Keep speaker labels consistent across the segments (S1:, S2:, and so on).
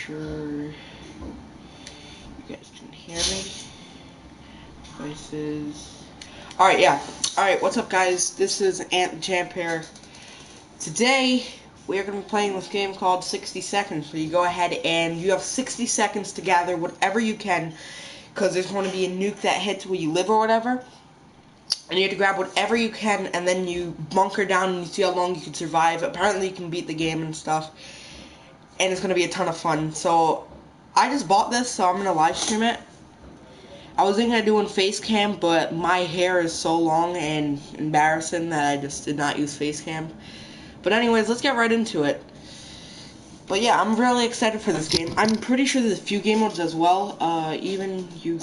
S1: sure you guys can hear me. Devices. Alright, yeah. Alright, what's up, guys? This is AntChamp here. Today, we're going to be playing this game called 60 Seconds, where you go ahead and you have 60 seconds to gather whatever you can, because there's going to be a nuke that hits where you live or whatever. And you have to grab whatever you can, and then you bunker down and you see how long you can survive. Apparently you can beat the game and stuff. And it's going to be a ton of fun. So, I just bought this, so I'm going to live stream it. I was thinking of doing face cam, but my hair is so long and embarrassing that I just did not use face cam. But anyways, let's get right into it. But yeah, I'm really excited for this game. I'm pretty sure there's a few game modes as well. Even you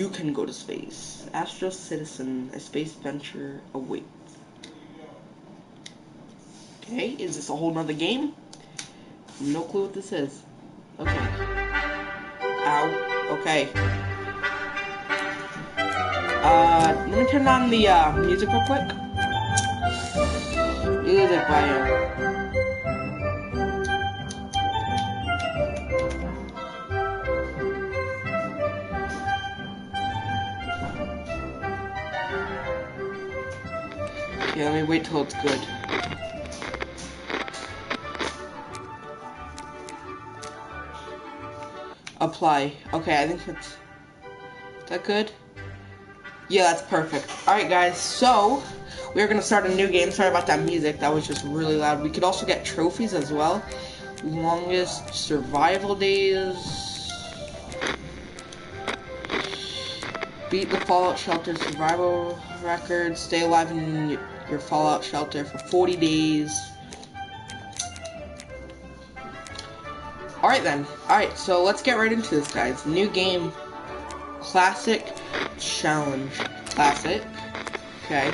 S1: can go to space. Astro Citizen, a space venture awaits. Okay, is this a whole nother game? No clue what this is. Okay. Ow. Okay. Let me turn on the music real quick. Music player. Yeah, let me wait till it's good. Apply. Okay, I think that's... Is that good? Yeah, that's perfect. Alright, guys, so... we're gonna start a new game. Sorry about that music. That was just really loud. We could also get trophies as well. Longest survival days. Beat the Fallout Shelter survival record. Stay alive in your Fallout Shelter for 40 days. Alright then. Alright, so let's get right into this, guys. New game. Classic challenge. Classic. Okay.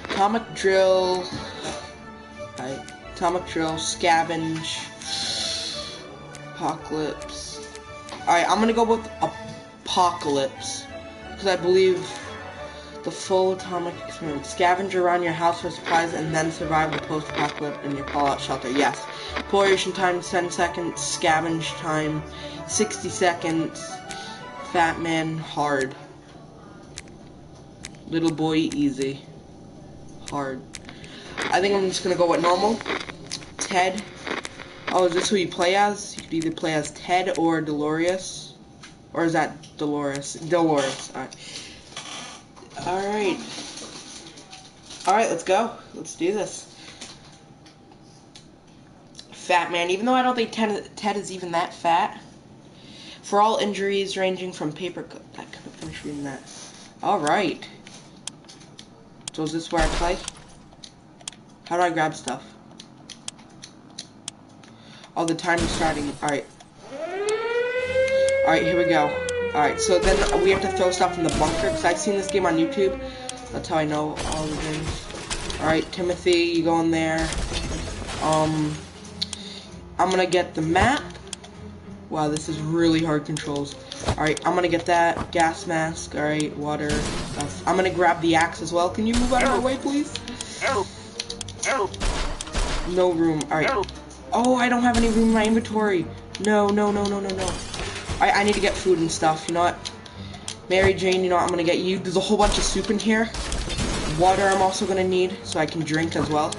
S1: Atomic drill. Right. Atomic drill. Scavenge. Apocalypse. Alright, I'm gonna go with Apocalypse. Because I believe the full atomic experiment. Scavenge around your house for supplies and then survive the post-apocalypse in your Fallout shelter. Yes. Exploration time 10 seconds. Scavenge time 60 seconds. Fat man hard. Little boy easy. Hard. I think I'm just gonna go with normal. Ted. Oh, is this who you play as? You could either play as Ted or Dolores. Or is that Dolores? Dolores. Alright. Alright, let's go. Let's do this. Fat man. Even though I don't think Ted is even that fat. For all injuries ranging from paper cut. I couldn't finish reading that. Alright. So is this where I play? How do I grab stuff? Oh, the time is starting. Alright. Alright, here we go. Alright, so then we have to throw stuff in the bunker, because I've seen this game on YouTube. That's how I know all the things. Alright, Timothy, you go in there. I'm gonna get the map. Wow, this is really hard controls. Alright, I'm gonna get that. Gas mask. Alright, water stuff. I'm gonna grab the axe as well. Can you move out of my way, please? No room. Alright. Oh, I don't have any room in my inventory. No. I need to get food and stuff. You know what? Mary Jane, you know what? I'm gonna get you. There's a whole bunch of soup in here. Water I'm also gonna need, so I can drink as well.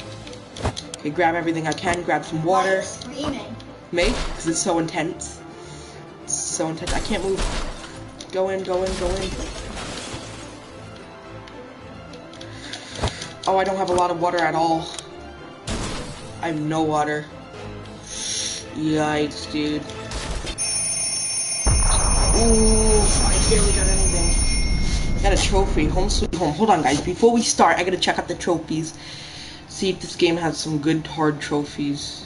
S1: Okay, grab everything I can. Grab some water.
S2: Screaming.
S1: Me? Because it's so intense. It's so intense. I can't move. Go in. Oh, I don't have a lot of water at all. I have no water. Yikes, dude. Ooh, I barely got anything. I got a trophy. Home sweet home. Hold on, guys. Before we start, I gotta check out the trophies. See if this game has some good hard trophies.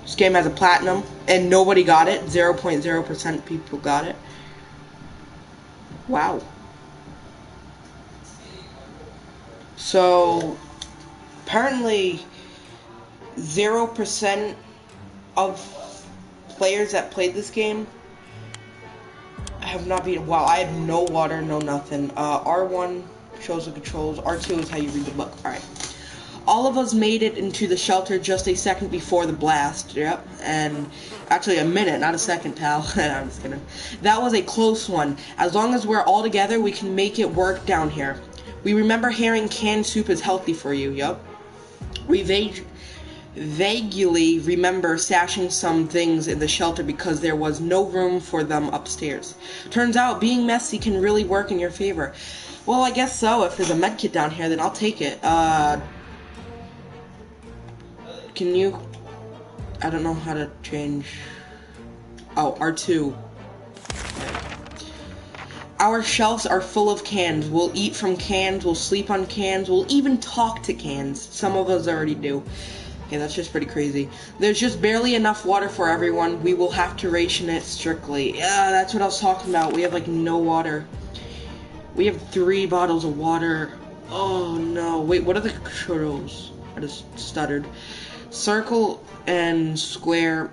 S1: This game has a platinum, and nobody got it. 0.0% people got it. Wow. So, apparently, 0% of players that played this game have not beaten. Wow, I have no water, no nothing. R1 shows the controls. R2 is how you read the book. Alright. All of us made it into the shelter just a second before the blast. Yep, and actually a minute, not a second, pal. I'm just kidding. That was a close one. As long as we're all together, we can make it work down here. We remember hearing canned soup is healthy for you. Yep. We vaguely remember stashing some things in the shelter because there was no room for them upstairs. Turns out being messy can really work in your favor. Well, I guess so. If there's a medkit down here, then I'll take it. Can you... I don't know how to change... Oh, R2. Our shelves are full of cans. We'll eat from cans, we'll sleep on cans, we'll even talk to cans. Some of us already do. Okay, that's just pretty crazy. There's just barely enough water for everyone. We will have to ration it strictly. Yeah, that's what I was talking about. We have, like, no water. We have 3 bottles of water. Oh, no. Wait, what are the churros? I just stuttered. Circle and square.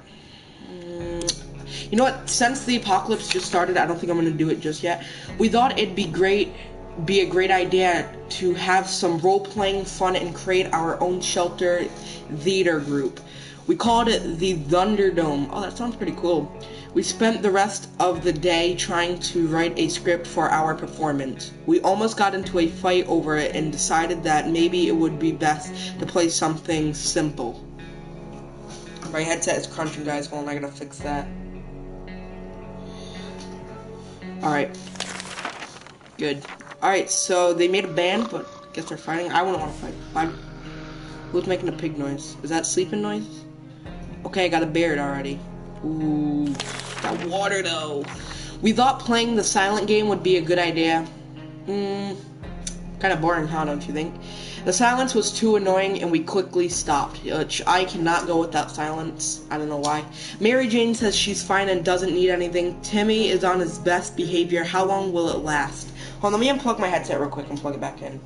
S1: You know what? Since the apocalypse just started, I don't think I'm gonna do it just yet. We thought it'd be a great idea to have some role-playing fun and create our own shelter theater group. We called it the Thunderdome. Oh, that sounds pretty cool. We spent the rest of the day trying to write a script for our performance. We almost got into a fight over it and decided that maybe it would be best to play something simple. My headset is crunching, guys. Hold on, I gotta fix that. Alright. Good. Alright, so they made a band, but I guess they're fighting. I wouldn't want to fight. Fine. Who's making a pig noise? Is that sleeping noise? Okay, I got a beard already. Ooh. Got water, though. We thought playing the silent game would be a good idea. Kind of boring, huh, don't you think? The silence was too annoying, and we quickly stopped. I cannot go without silence. I don't know why. Mary Jane says she's fine and doesn't need anything. Timmy is on his best behavior. How long will it last? Hold on, let me unplug my headset real quick and plug it back in.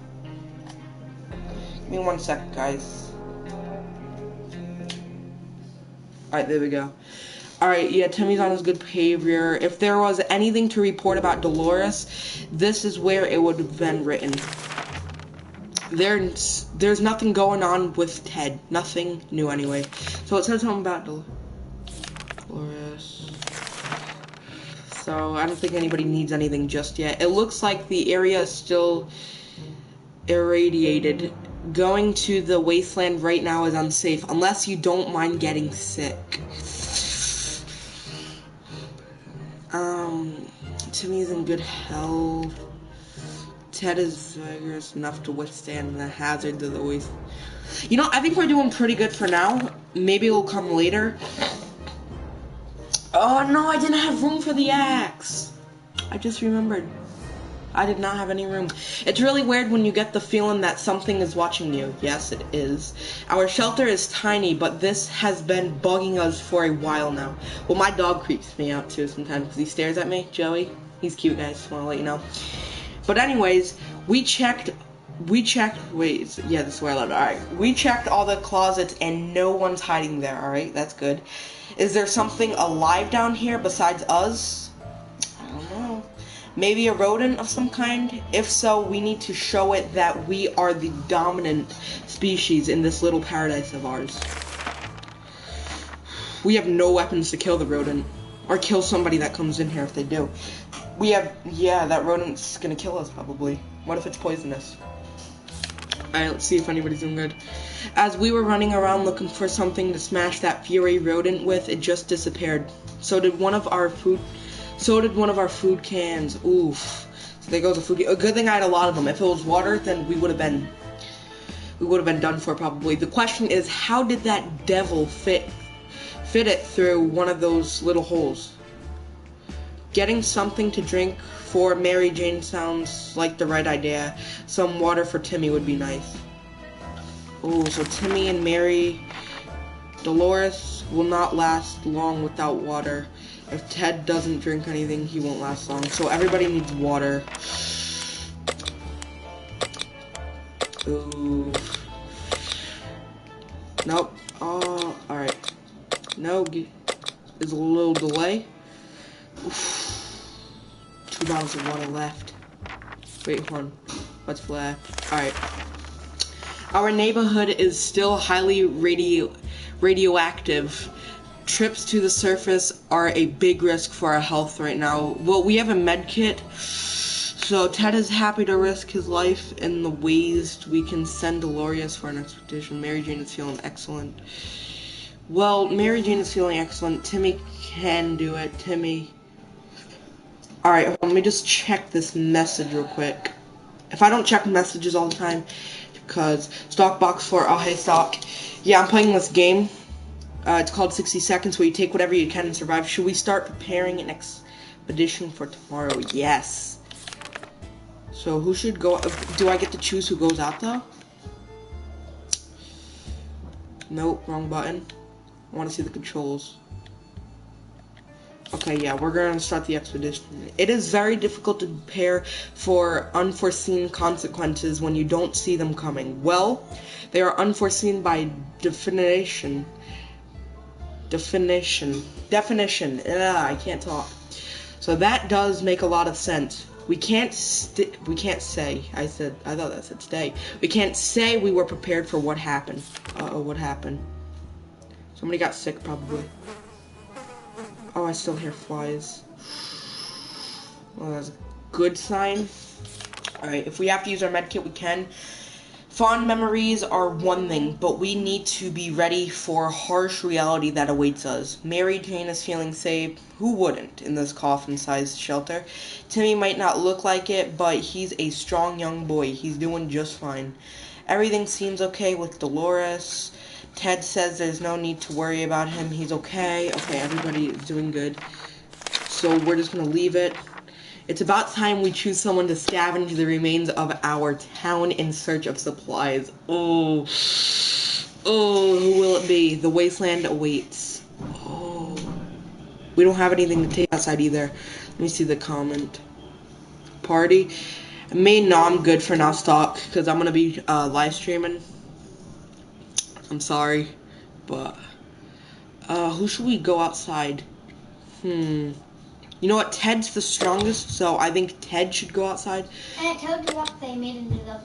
S1: Give me 1 second, guys. Alright, there we go. Alright, yeah, Timmy's on his good behavior. If there was anything to report about Dolores, this is where it would have been written. There's nothing going on with Ted. Nothing new anyway. So it says something about Dolores. So I don't think anybody needs anything just yet. It looks like the area is still irradiated. Going to the wasteland right now is unsafe, unless you don't mind getting sick. Timmy's in good health. Ted is vigorous enough to withstand the hazards of the waste. You know, I think we're doing pretty good for now. Maybe it'll come later. Oh no, I didn't have room for the axe. I just remembered. I did not have any room. It's really weird when you get the feeling that something is watching you. Yes, it is. Our shelter is tiny, but this has been bugging us for a while now. Well, my dog creeps me out too sometimes because he stares at me. Joey, he's cute, guys. Just want to let you know. But anyways, we checked, wait, yeah, this is where I left it. Alright, we checked all the closets and no one's hiding there, alright, that's good. Is there something alive down here besides us? I don't know. Maybe a rodent of some kind? If so, we need to show it that we are the dominant species in this little paradise of ours. We have no weapons to kill the rodent, or kill somebody that comes in here if they do. We have, yeah, that rodent's gonna kill us probably. What if it's poisonous? Alright, let's see if anybody's doing good. As we were running around looking for something to smash that fury rodent with, it just disappeared. So did one of our food cans. Oof. So there goes a food can. A good thing I had a lot of them. If it was water, then we would have been done for probably. The question is, how did that devil fit it through one of those little holes? Getting something to drink for Mary Jane sounds like the right idea. Some water for Timmy would be nice. Oh, so Timmy and Mary, Dolores will not last long without water. If Ted doesn't drink anything, he won't last long. So everybody needs water. Ooh. Nope. Oh, alright. No, there's a little delay. Oof. 2 bottles of water left. Wait, hold on. What's left? Alright. Our neighborhood is still highly radioactive. Trips to the surface are a big risk for our health right now. Well, we have a med kit, so Ted is happy to risk his life in the ways we can send Dolores for an expedition. Mary Jane is feeling excellent. Well, Mary Jane is feeling excellent. Timmy can do it. Timmy. Alright, let me just check this message real quick. If I don't check messages all the time, because Stockbox 4, oh hey Stock. Yeah, I'm playing this game. It's called 60 Seconds, where you take whatever you can and survive. Should we start preparing an expedition for tomorrow? Yes. So who should go? Do I get to choose who goes out though? Nope, wrong button. I want to see the controls. Okay, yeah, we're going to start the expedition. It is very difficult to prepare for unforeseen consequences when you don't see them coming. Well, they are unforeseen by definition. I can't talk. So that does make a lot of sense. We can't say. I thought that said stay. We can't say we were prepared for what happened. Uh-oh, what happened? Somebody got sick, probably. Oh, I still hear flies. Well, that's a good sign. Alright, if we have to use our medkit, we can. Fond memories are one thing, but we need to be ready for harsh reality that awaits us. Mary Jane is feeling safe. Who wouldn't in this coffin-sized shelter? Timmy might not look like it, but he's a strong young boy. He's doing just fine. Everything seems okay with Dolores. Ted says there's no need to worry about him. He's okay. Okay, everybody is doing good. So we're just going to leave it. It's about time we choose someone to scavenge the remains of our town in search of supplies. Oh, who will it be? The wasteland awaits. Oh, we don't have anything to take outside either. Let me see the comment. Party. I'm good for now, Stock, because I'm going to be live streaming. I'm sorry, but who should we go outside? You know what? Ted's the strongest, so I think Ted should go outside.
S2: And I told you what they made into the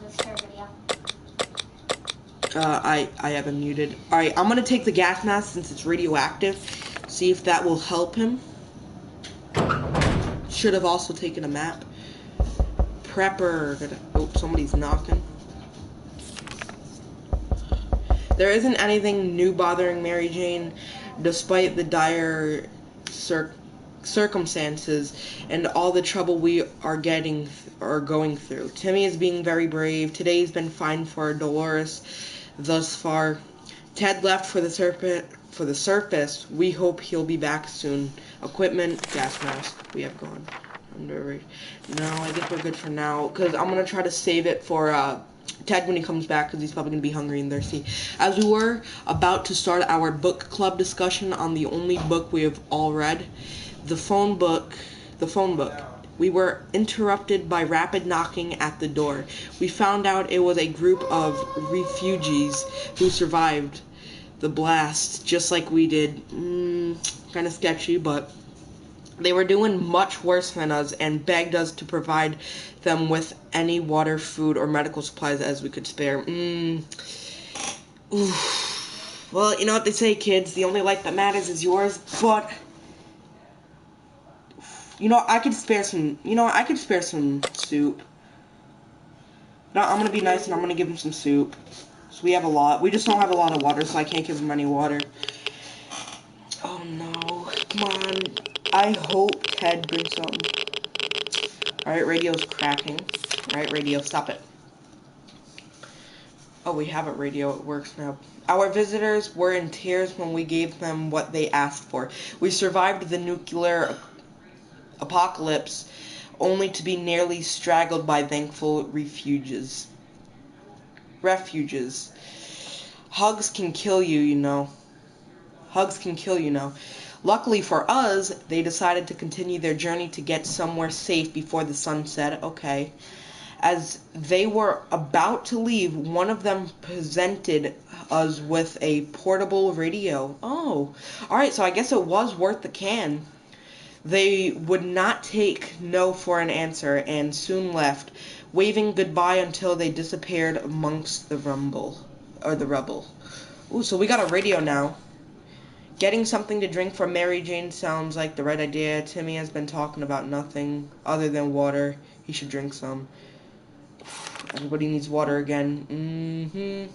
S2: video.
S1: I have him muted. Alright, I'm gonna take the gas mask since it's radioactive. See if that will help him. Should have also taken a map. Prepper. Oh, somebody's knocking. There isn't anything new bothering Mary Jane, despite the dire circumstances and all the trouble we are going through. Timmy is being very brave. Today's been fine for Dolores thus far. Ted left for the surface. We hope he'll be back soon. Equipment, gas mask. We have gone. No, I think we're good for now, because I'm gonna try to save it for Ted when he comes back, because he's probably going to be hungry and thirsty. As we were about to start our book club discussion on the only book we have all read, the phone book, we were interrupted by rapid knocking at the door. We found out it was a group of refugees who survived the blast, just like we did. Kind of sketchy, but they were doing much worse than us and begged us to provide them with any water, food, or medical supplies as we could spare. Well, you know what they say, kids. The only life that matters is yours. But, you know, I could spare some, soup. No, I'm going to be nice and I'm going to give them some soup. So we have a lot. We just don't have a lot of water, so I can't give them any water. Oh, no. Come on. I hope Ted brings something. Alright, radio's cracking. Alright, radio, stop it. Oh, we have a radio. It works now. Our visitors were in tears when we gave them what they asked for. We survived the nuclear apocalypse, only to be nearly strangled by thankful refuges. Hugs can kill you, you know. Luckily for us, they decided to continue their journey to get somewhere safe before the sun set. Okay. As they were about to leave, one of them presented us with a portable radio. Oh, alright, so I guess it was worth the can. They would not take no for an answer and soon left. waving goodbye until they disappeared amongst the rubble. Ooh, so we got a radio now. Getting something to drink from Mary Jane sounds like the right idea. Timmy has been talking about nothing other than water. He should drink some. Everybody needs water again.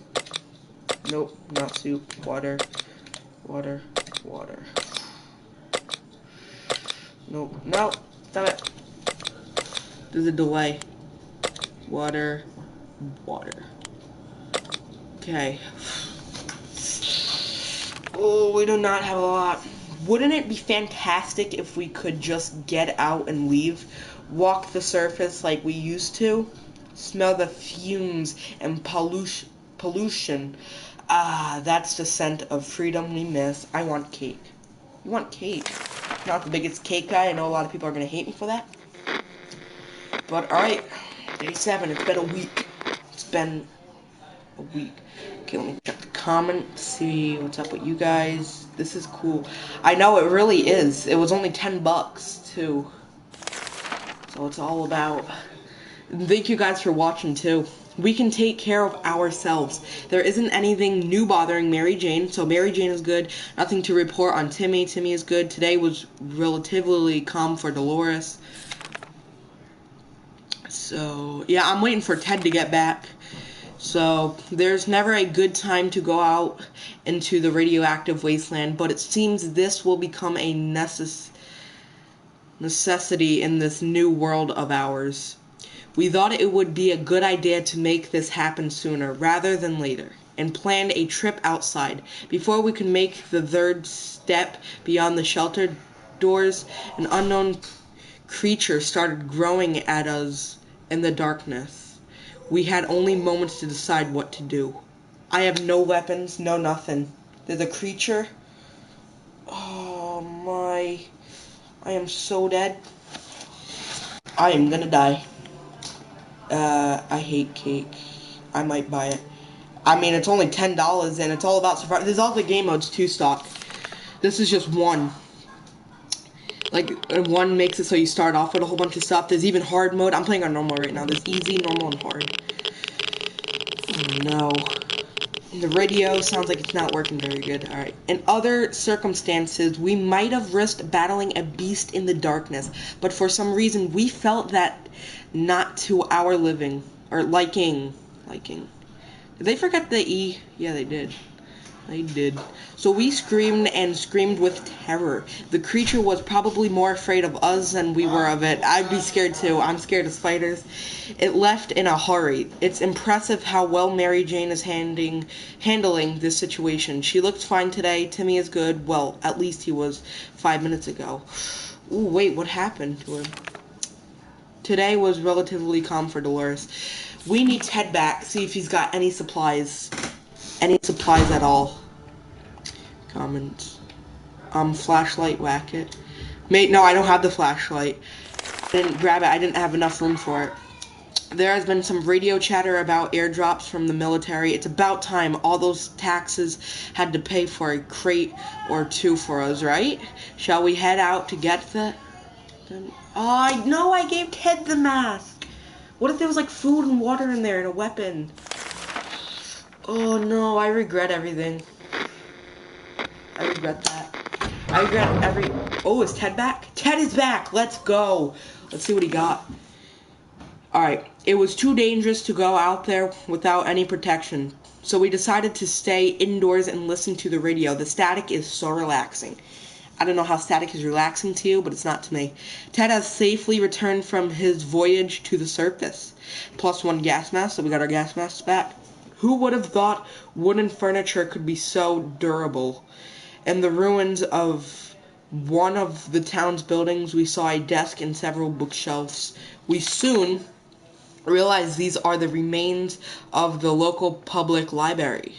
S1: Nope, not soup. Water. Water. Water. Nope. No. Damn it. There's a delay. Water. Water. Okay. Oh, we do not have a lot. Wouldn't it be fantastic if we could just get out and leave? Walk the surface like we used to? Smell the fumes and pollution. Ah, that's the scent of freedom we miss. I want cake. You want cake? Not the biggest cake guy. I know a lot of people are going to hate me for that. But, alright. Day 7. It's been a week. It's been a week. Okay, let me check the comments, see what's up with you guys. This is cool. I know, it really is. It was only $10 too. So it's all about. And thank you guys for watching too. We can take care of ourselves. There isn't anything new bothering Mary Jane, so Mary Jane is good. Nothing to report on Timmy. Timmy is good. Today was relatively calm for Dolores. So, yeah, I'm waiting for Ted to get back. So, there's never a good time to go out into the radioactive wasteland, but it seems this will become a necessity in this new world of ours. We thought it would be a good idea to make this happen sooner rather than later, and planned a trip outside. Before we could make the third step beyond the shelter doors, an unknown creature started growing at us in the darkness. We had only moments to decide what to do. I have no weapons, no nothing. There's a creature. Oh my. I am so dead. I am gonna die. I hate cake. I might buy it. I mean, it's only $10 and it's all about survival. There's all the game modes too stock. This is just one. Like, one makes it so you start off with a whole bunch of stuff. There's even hard mode. I'm playing on normal right now. There's easy, normal, and hard. Oh, no. The radio sounds like it's not working very good. Alright. In other circumstances, we might have risked battling a beast in the darkness. But for some reason, we felt that not to our living. Or liking. Did they forget the E? Yeah, they did. They did. So we screamed and screamed with terror. The creature was probably more afraid of us than we were of it. I'd be scared too. I'm scared of spiders. It left in a hurry. It's impressive how well Mary Jane is handling this situation. She looks fine today. Timmy is good. Well, at least he was 5 minutes ago. Ooh, wait, what happened to him? Today was relatively calm for Dolores. We need Ted back. See if he's got any supplies. Any supplies at all. Comments. Flashlight, whack it. Mate, no, I don't have the flashlight. I didn't grab it. I didn't have enough room for it. There has been some radio chatter about airdrops from the military. It's about time. All those taxes had to pay for a crate or two for us, right? Shall we head out to get that? Oh, no, I gave Ted the mask. What if there was like food and water in there and a weapon? Oh no, I regret everything. I regret that. I regret Oh, is Ted back? Ted is back! Let's go! Let's see what he got. Alright, it was too dangerous to go out there without any protection. So we decided to stay indoors and listen to the radio. The static is so relaxing. I don't know how static is relaxing to you, but it's not to me. Ted has safely returned from his voyage to the surface. +1 gas mask, so we got our gas masks back. Who would have thought wooden furniture could be so durable? In the ruins of one of the town's buildings, we saw a desk and several bookshelves. We soon realized these are the remains of the local public library.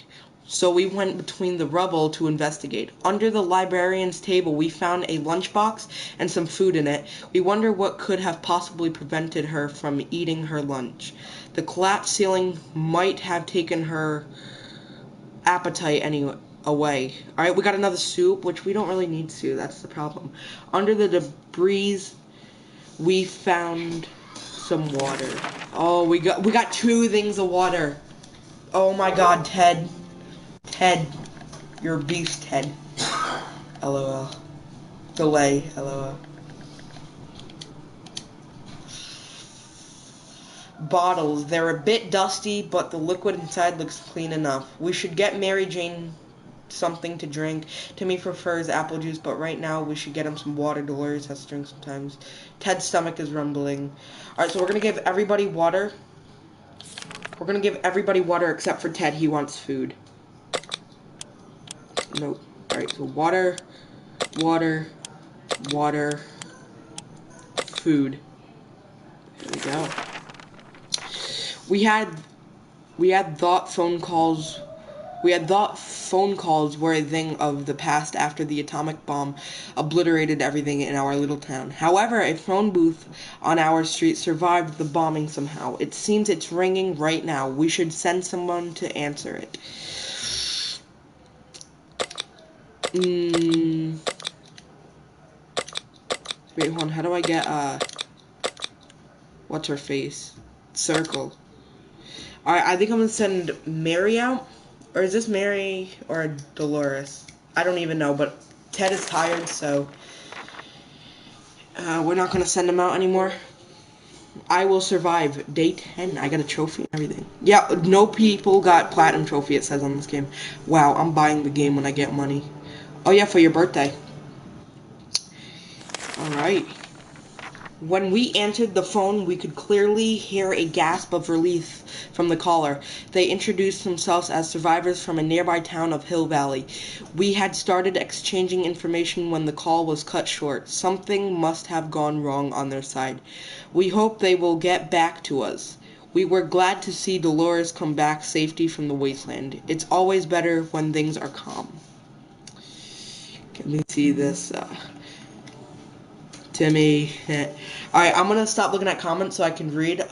S1: So we went between the rubble to investigate. Under the librarian's table, we found a lunchbox and some food in it. We wonder what could have possibly prevented her from eating her lunch. The collapsed ceiling might have taken her appetite away. Alright, we got another soup, which we don't really need to. That's the problem. Under the debris, we found some water. Oh, we got 2 things of water. Oh my God, Ted. Ted, you're a beast, Ted. LOL. Delay. LOL. Bottles. They're a bit dusty, but the liquid inside looks clean enough. We should get Mary Jane something to drink. Timmy prefers apple juice, but right now we should get him some water. Dolores has to drink sometimes. Ted's stomach is rumbling. Alright, so we're gonna give everybody water. We're gonna give everybody water except for Ted. He wants food. Nope. Alright, so water, water, water, food. There we go. We had thought phone calls were a thing of the past after the atomic bomb obliterated everything in our little town. However, a phone booth on our street survived the bombing somehow. It seems it's ringing right now. We should send someone to answer it. Wait, hold on. How do I get, what's her face? Circle. Alright, I think I'm gonna send Mary out. Or is this Mary or Dolores? I don't even know, but Ted is tired, so we're not gonna send him out anymore. I will survive. Day 10. I got a trophy and everything. Yeah, no people got platinum trophy, it says on this game. Wow, I'm buying the game when I get money. Oh yeah, for your birthday. Alright. When we answered the phone, we could clearly hear a gasp of relief from the caller. They introduced themselves as survivors from a nearby town of Hill Valley. We had started exchanging information when the call was cut short. Something must have gone wrong on their side. We hope they will get back to us. We were glad to see Dolores come back safely from the wasteland. It's always better when things are calm. Let me see this. Timmy. Alright, I'm gonna stop looking at comments so I can read.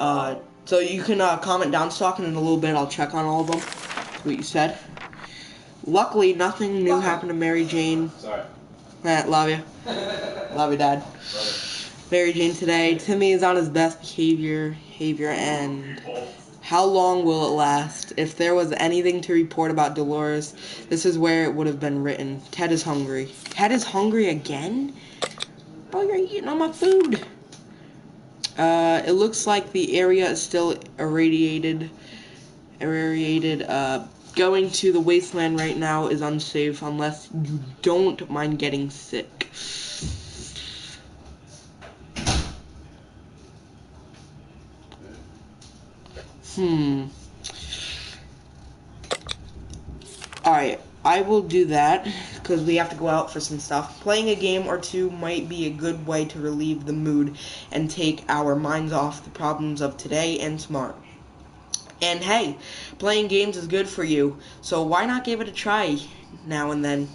S1: So you can comment Downstalk, and in a little bit I'll check on all of them. That's what you said. Luckily, nothing new happened to Mary Jane.
S3: Sorry.
S1: Love you. Love you, Dad. Mary Jane today. Timmy is on his best behavior, and how long will it last? If there was anything to report about Dolores, this is where it would have been written. Ted is hungry. Ted is hungry again? Oh, you're eating all my food. It looks like the area is still irradiated. Going to the wasteland right now is unsafe unless you don't mind getting sick. Alright, I will do that, because we have to go out for some stuff. Playing a game or two might be a good way to relieve the mood and take our minds off the problems of today and tomorrow. And hey, playing games is good for you, so why not give it a try now and then?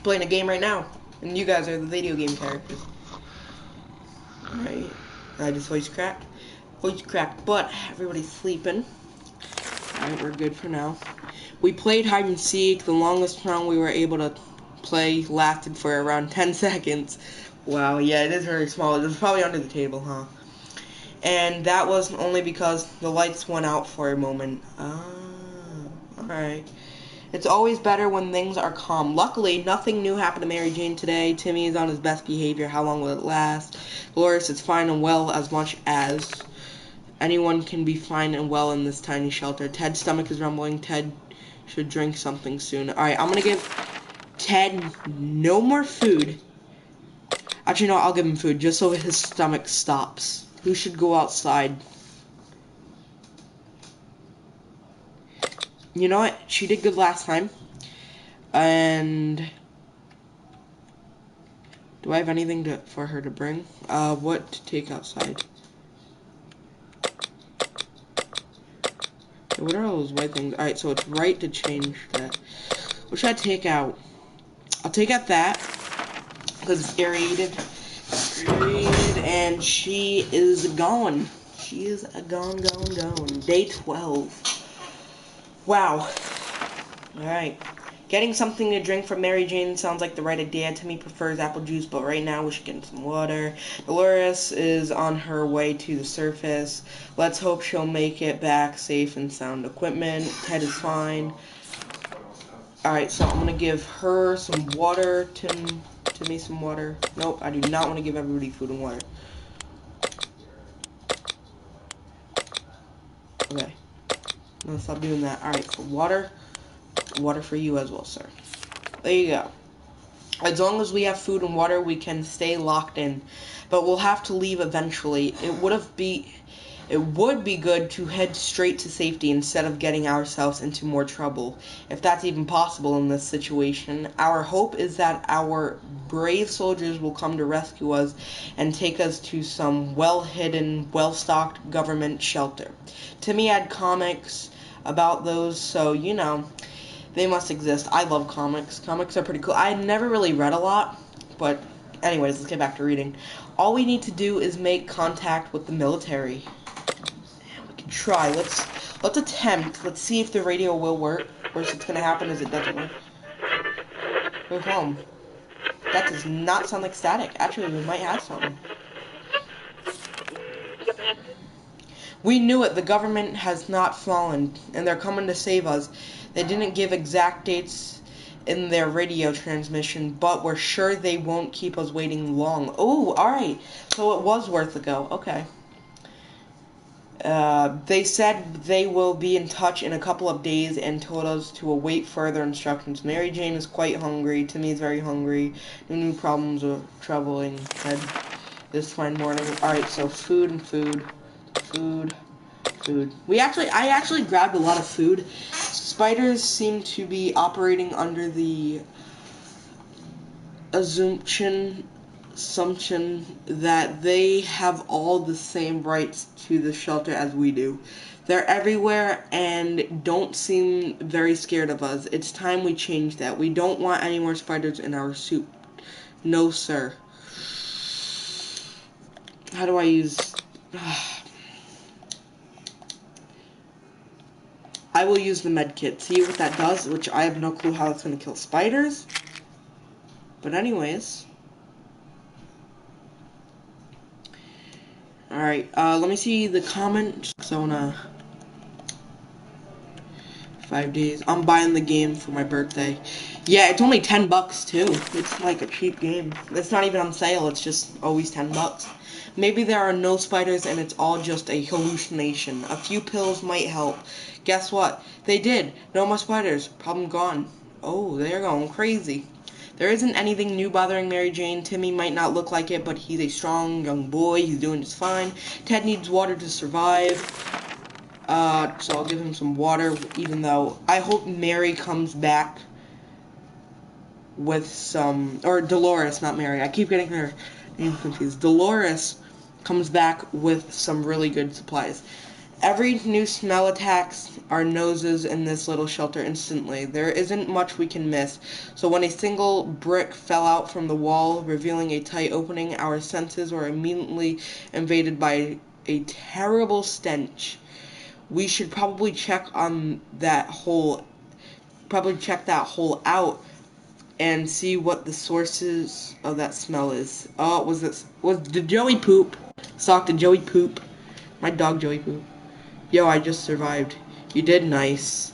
S1: Playing a game right now, and you guys are the video game characters. Alright, I just voice cracked. Voice cracked, but everybody's sleeping. Alright, we're good for now. We played hide and seek. The longest round we were able to play lasted for around 10 seconds. Wow, yeah, it is very small. It was probably under the table, huh? And that was only because the lights went out for a moment. Alright. It's always better when things are calm. Luckily, nothing new happened to Mary Jane today. Timmy is on his best behavior. How long will it last? Dolores is fine and well as much as anyone can be fine and well in this tiny shelter. Ted's stomach is rumbling. Ted should drink something soon. Alright, I'm gonna give Ted no more food. Actually, no, I'll give him food just so his stomach stops. Who should go outside? You know what? She did good last time. And do I have anything for her to bring? What to take outside? What are all those white things? Alright, so it's right to change that. What should I take out? I'll take out that, because it's aerated. And she is gone. She is gone. Day 12. Wow. Alright. Getting something to drink from Mary Jane sounds like the right idea. Timmy prefers apple juice, but right now we should get some water. Dolores is on her way to the surface. Let's hope she'll make it back safe and sound. Equipment. Ted is fine. Alright, so I'm going to give her some water. Timmy some water. Nope, I do not want to give everybody food and water. Okay. No, stop doing that. Alright, for water. Water for you as well, sir. There you go. As long as we have food and water, we can stay locked in. But we'll have to leave eventually. It would be good to head straight to safety instead of getting ourselves into more trouble, if that's even possible in this situation. Our hope is that our brave soldiers will come to rescue us and take us to some well-hidden, well-stocked government shelter. Timmy had comics about those, so, you know, they must exist. I love comics. Comics are pretty cool. I never really read a lot, but anyways, let's get back to reading. All we need to do is make contact with the military. We can try. Let's attempt. Let's see if the radio will work. Worst that's gonna happen is it doesn't work. We're home. That does not sound like static. Actually, we might have something. We knew it. The government has not fallen, and they're coming to save us. They didn't give exact dates in their radio transmission, but we're sure they won't keep us waiting long. Oh, alright. So it was worth a go. Okay. They said they will be in touch in a couple of days and told us to await further instructions. Mary Jane is quite hungry. Timmy is very hungry. No new problems of troubling head this fine morning. Alright, so food and food. Food. I actually grabbed a lot of food. Spiders seem to be operating under the assumption that they have all the same rights to the shelter as we do. They're everywhere and don't seem very scared of us. It's time we change that. We don't want any more spiders in our soup. No, sir. How do I use... I will use the med kit. See what that does, which I have no clue how it's going to kill spiders. But anyways. Alright, let me see the comment. So, 5 days. I'm buying the game for my birthday. Yeah, it's only $10 too. It's like a cheap game. It's not even on sale. It's just always $10. Maybe there are no spiders and it's all just a hallucination. A few pills might help. Guess what? They did. No more spiders. Problem gone. Oh, they're going crazy. There isn't anything new bothering Mary Jane. Timmy might not look like it, but he's a strong young boy. He's doing just fine. Ted needs water to survive. So I'll give him some water, even though I hope Mary comes back with some, or Dolores, not Mary. I keep getting her name confused. Dolores comes back with some really good supplies. Every new smell attacks our noses in this little shelter instantly. There isn't much we can miss. So when a single brick fell out from the wall, revealing a tight opening, our senses were immediately invaded by a terrible stench. We should probably check on that hole, out and see what the sources of that smell is. Oh, was the Joey poop? Sock, did Joey poop? My dog Joey poop. Yo, I just survived. You did nice.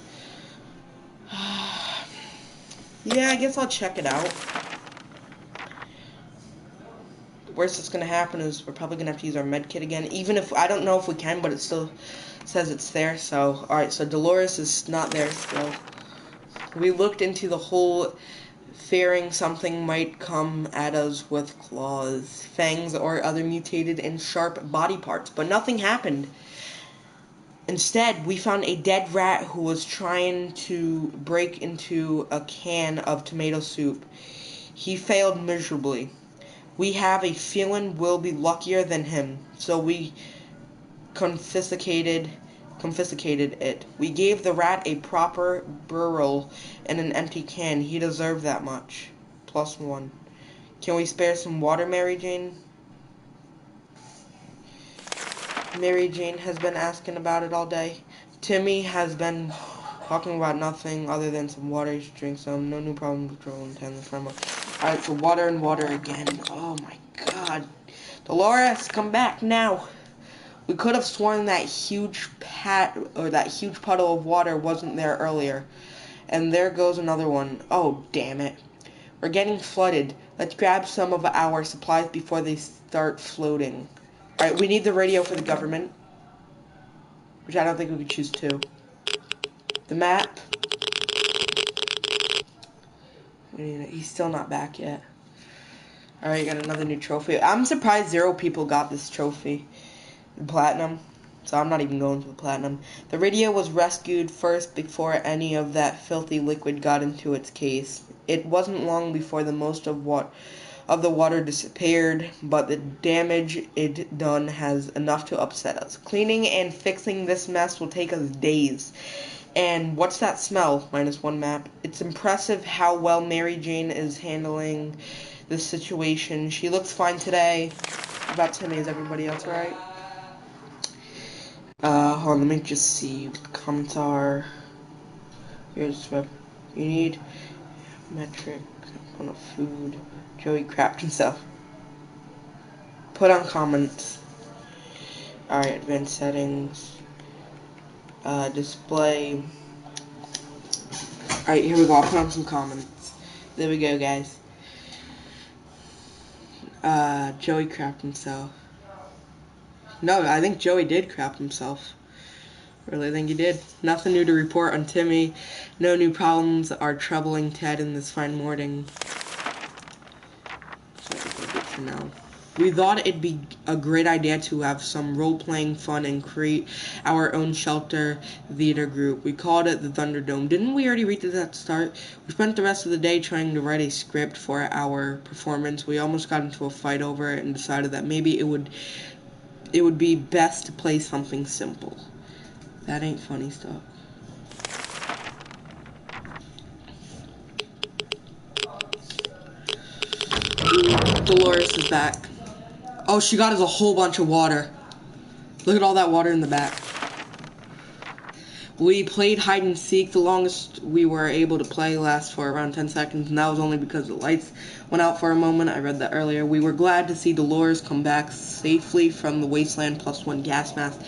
S1: Yeah, I guess I'll check it out. The worst that's gonna happen is we're probably gonna have to use our med kit again. Even if, I don't know if we can, but it still says it's there. So, alright, so Dolores is not there still. We looked into the hole, fearing something might come at us with claws, fangs, or other mutated and sharp body parts, but nothing happened. Instead, we found a dead rat who was trying to break into a can of tomato soup. He failed miserably. We have a feeling we'll be luckier than him, so we confiscated it. We gave the rat a proper burial in an empty can. He deserved that much. +1. Can we spare some water, Mary Jane? Mary Jane has been asking about it all day. Timmy has been Talking about nothing other than some water. You should drink some. No new problem controlling 10 the framework. Alright, so water and water again. Oh my god. Dolores, come back now. We could have sworn that huge puddle of water wasn't there earlier. And there goes another one. Oh, damn it. We're getting flooded. Let's grab some of our supplies before they start floating. Alright, we need the radio for the government. Which I don't think we could choose to. The map. He's still not back yet. Alright, got another new trophy. I'm surprised 0 people got this trophy. Platinum. So I'm not even going for the platinum. The radio was rescued first before any of that filthy liquid got into its case. It wasn't long before the most of the water disappeared, but the damage it done has enough to upset us. Cleaning and fixing this mess will take us days. And what's that smell? -1 map. It's impressive how well Mary Jane is handling this situation. She looks fine today. How about Timmy? Is everybody else alright? Hold on, let me just see what the comments are. Here's what you need. Metric, on of food. Joey crapped himself. Put on comments. Alright, advanced settings. Display. Alright, here we go. I'll put on some comments. There we go, guys. Joey crapped himself. No, I think Joey did crap himself. Really think he did. Nothing new to report on Timmy. No new problems are troubling Ted in this fine morning. So I think we're good for now. We thought it'd be a great idea to have some role-playing fun and create our own shelter theater group. We called it the Thunderdome. Didn't we already read this at the start? We spent the rest of the day trying to write a script for our performance. We almost got into a fight over it and decided that maybe it would be best to play something simple. That ain't funny stuff. Dolores is back. Oh, she got us a whole bunch of water. Look at all that water in the back. We played hide and seek. The longest we were able to play lasts for around 10 seconds, and that was only because the lights went out for a moment. I read that earlier. We were glad to see Dolores come back safely from the Wasteland +1 gas mask.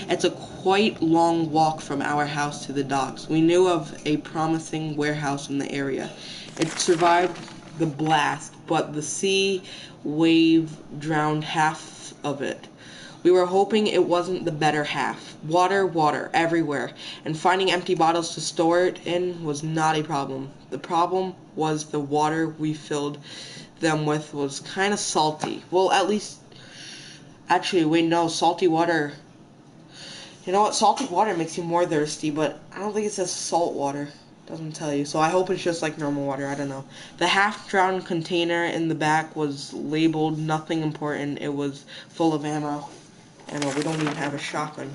S1: It's a quite long walk from our house to the docks. We knew of a promising warehouse in the area. It survived the blast, but the sea wave drowned half of it. We were hoping it wasn't the better half. Water everywhere, and finding empty bottles to store it in was not a problem. The problem was the water we filled them with was kind of salty. Well, at least, actually, wait, no, salty water. You know what, salty water makes you more thirsty, but I don't think it says salt water. Doesn't tell you, so I hope it's just like normal water. I don't know. The half-drowned container in the back was labeled nothing important. It was full of ammo. We don't even have a shotgun.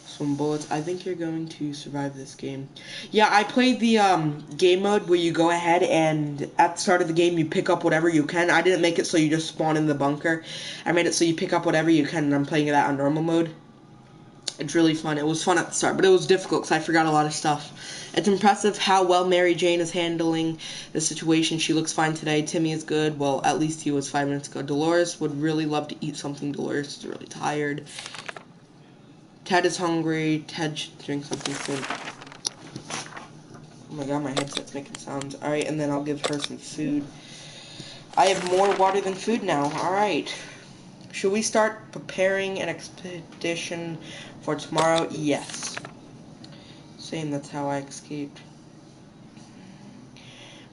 S1: Some bullets. I think you're going to survive this game. Yeah, I played the game mode where you go ahead and at the start of the game you pick up whatever you can. I didn't make it so you just spawn in the bunker. I made it so you pick up whatever you can, and I'm playing that on normal mode. It's really fun. It was fun at the start, but it was difficult because I forgot a lot of stuff. It's impressive how well Mary Jane is handling the situation. She looks fine today. Timmy is good. Well, at least he was 5 minutes ago. Dolores would really love to eat something. Dolores is really tired. Ted is hungry. Ted should drink something soon. Oh my god, my headset's making sounds. Alright, and then I'll give her some food. I have more water than food now. Alright. Should we start preparing an expedition for tomorrow? Yes. Saying that's how I escaped.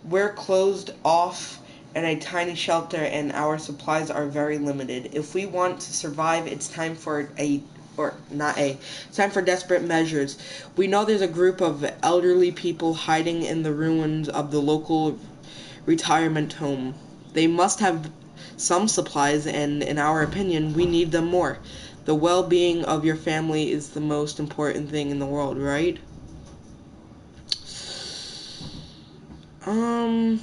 S1: We're closed off in a tiny shelter and our supplies are very limited. If we want to survive, it's time for it's time for desperate measures. We know there's a group of elderly people hiding in the ruins of the local retirement home. They must have some supplies, and in our opinion, we need them more. The well-being of your family is the most important thing in the world, right? You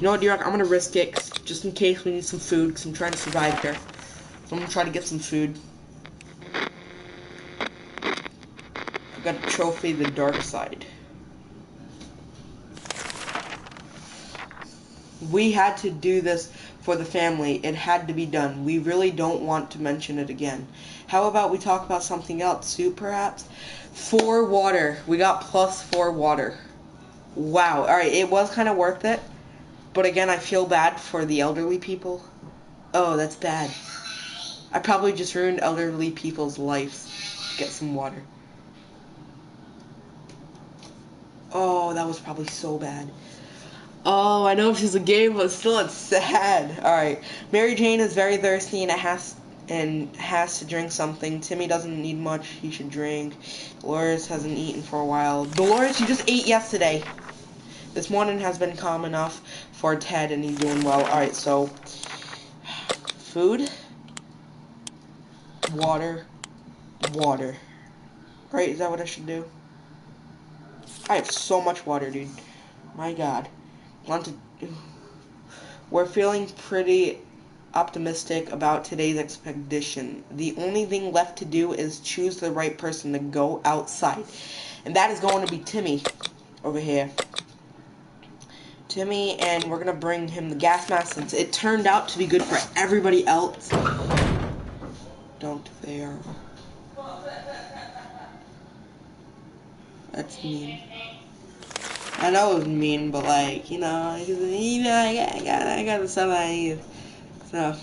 S1: know what, D-Rock, I'm gonna risk it, just in case we need some food, because I'm trying to survive here. So I'm gonna try to get some food. got a trophy, the dark side. We had to do this for the family. It had to be done. We really don't want to mention it again. How about we talk about something else? Soup, perhaps? 4 water. We got +4 water. Wow. Alright, it was kind of worth it. But again, I feel bad for the elderly people. Oh, that's bad. I probably just ruined elderly people's lives. Get some water. Oh, that was probably so bad. Oh, I know she's a game, but still it's sad. Alright. Mary Jane is very thirsty and has to drink something. Timmy doesn't need much, he should drink. Dolores hasn't eaten for a while. Dolores, you just ate yesterday. This morning has been calm enough for Ted and he's doing well. Alright, so food, water, water. Right, is that what I should do? I have so much water, dude. My god. We're feeling pretty optimistic about today's expedition. The only thing left to do is choose the right person to go outside. And that is going to be Timmy over here. Timmy, and we're going to bring him the gas mask since it turned out to be good for everybody else. Don't there. That's mean. I know it was mean, but like, I got the stuff I need. So,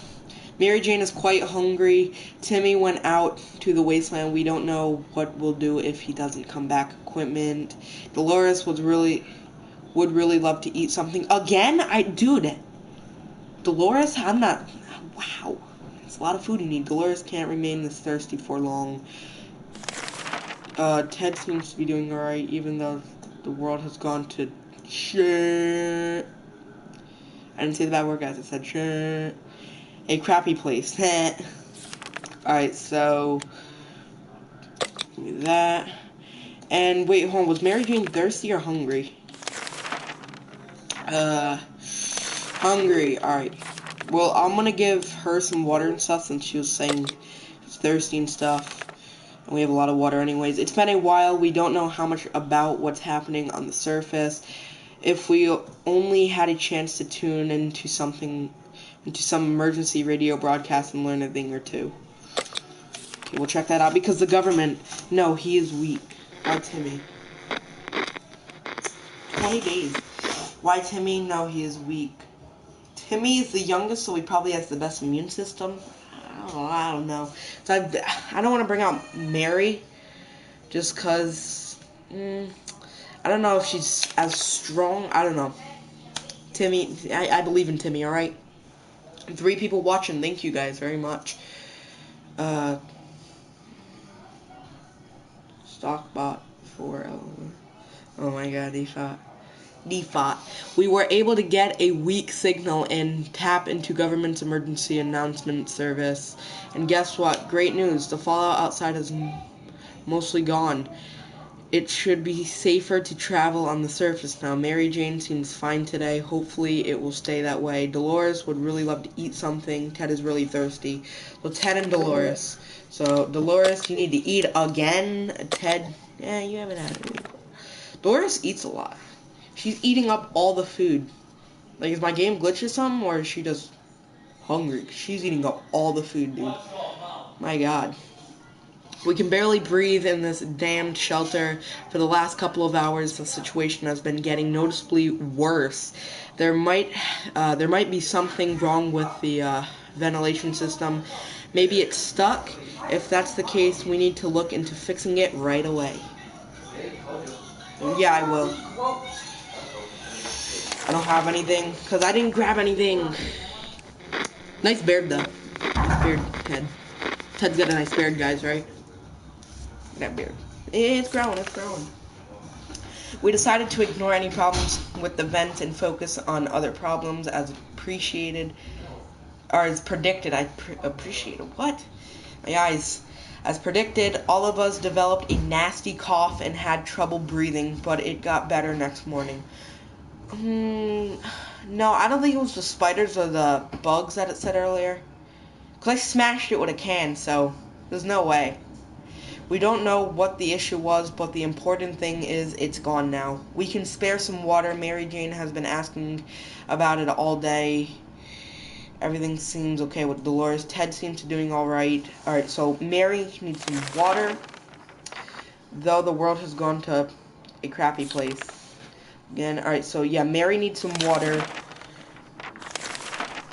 S1: Mary Jane is quite hungry. Timmy went out to the wasteland. We don't know what we'll do if he doesn't come back. Equipment. Dolores would really love to eat something again. Dude, Dolores, I'm not. Wow, it's a lot of food you need. Dolores can't remain this thirsty for long. Ted seems to be doing alright, even though the world has gone to shit. I didn't say the bad word, guys. I said shit. A crappy place. Alright, so do that. And wait, hold on. Was Mary Jane thirsty or hungry? Hungry. Alright. Well, I'm gonna give her some water and stuff since she was saying she's thirsty and stuff. And we have a lot of water anyways. It's been a while. We don't know how much about what's happening on the surface. If we only had a chance to tune into some emergency radio broadcast and learn a thing or two. Okay, we'll check that out because the government, no, he is weak. Why Timmy? 20 days. Why Timmy? No, he is weak. Timmy is the youngest, so he probably has the best immune system. I don't know. So I don't want to bring out Mary, just cause I don't know if she's as strong. I don't know. Timmy, I believe in Timmy. All right. 3 people watching. Thank you guys very much. Stockbot 4. Oh my God, default. We were able to get a weak signal and tap into government's emergency announcement service. And guess what? Great news. The fallout outside is mostly gone. It should be safer to travel on the surface now. Mary Jane seems fine today. Hopefully it will stay that way. Dolores would really love to eat something. Ted is really thirsty. So Ted and Dolores. So Dolores, you need to eat again. Ted, yeah, you haven't had it. Dolores eats a lot. She's eating up all the food. Like, is my game glitched or something, or is she just hungry? She's eating up all the food, dude. My God. We can barely breathe in this damned shelter. For the last couple of hours, the situation has been getting noticeably worse. There might be something wrong with the ventilation system. Maybe it's stuck. If that's the case, we need to look into fixing it right away. Yeah, I will. I don't have anything, because I didn't grab anything. Nice beard, though. Nice beard, Ted. Ted's got a nice beard, guys, right? That beard. It's growing, it's growing. We decided to ignore any problems with the vent and focus on other problems as predicted. Appreciated. What? My eyes. As predicted, all of us developed a nasty cough and had trouble breathing, but it got better next morning. No, I don't think it was the spiders or the bugs that it said earlier. Because I smashed it with a can, so there's no way. We don't know what the issue was, but the important thing is it's gone now. We can spare some water. Mary Jane has been asking about it all day. Everything seems okay with Dolores. Ted seems to be doing alright. Alright, so Mary needs some water. Though the world has gone to a crappy place. Again, alright, so yeah, Mary needs some water.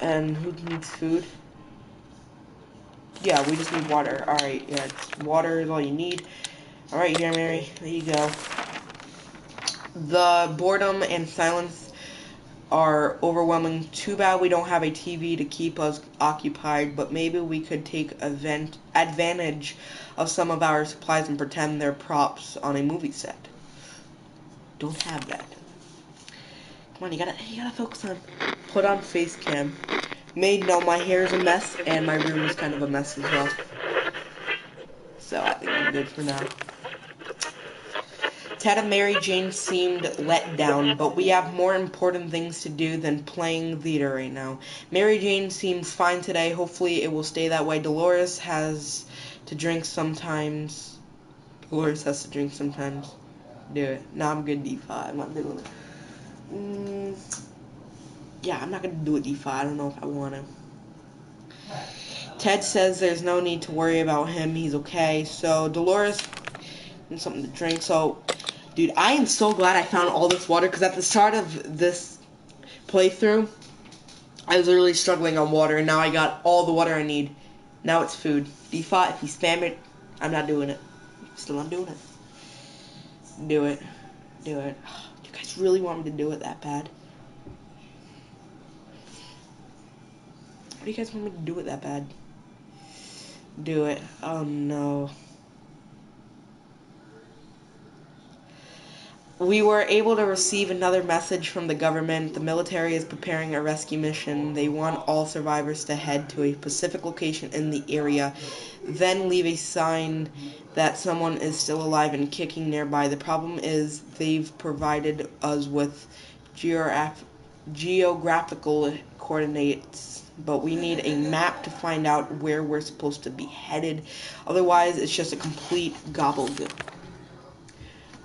S1: And who needs food? Yeah, we just need water. Alright, yeah, water is all you need. Alright, here, Mary. There you go. The boredom and silence are overwhelming. Too bad we don't have a TV to keep us occupied, but maybe we could take advantage of some of our supplies and pretend they're props on a movie set. Don't have that. Come on, you gotta focus on. Put on face cam. Made no, my hair is a mess, and my room is kind of a mess as well. So I think I'm good for now. Ted and Mary Jane seemed let down, but we have more important things to do than playing theater right now. Mary Jane seems fine today. Hopefully it will stay that way. Dolores has to drink sometimes. Dolores has to drink sometimes. Do it. No, I'm good D5. I'm not doing it. Yeah, I'm not going to do a D5. I don't know if I want to. Ted says there's no need to worry about him. He's okay. So, Dolores needs something to drink. So, dude, I am so glad I found all this water, because at the start of this playthrough, I was literally struggling on water, and now I got all the water I need. Now it's food. D5, if you spam it, I'm not doing it. Still not doing it. Do it. Do it. You guys really want me to do it that bad? What do you guys want me to do it that bad? Do it. Oh no. We were able to receive another message from the government. The military is preparing a rescue mission. They want all survivors to head to a specific location in the area, then leave a sign that someone is still alive and kicking nearby. The problem is they've provided us with geographical coordinates, but we need a map to find out where we're supposed to be headed. Otherwise, it's just a complete gobbledygook.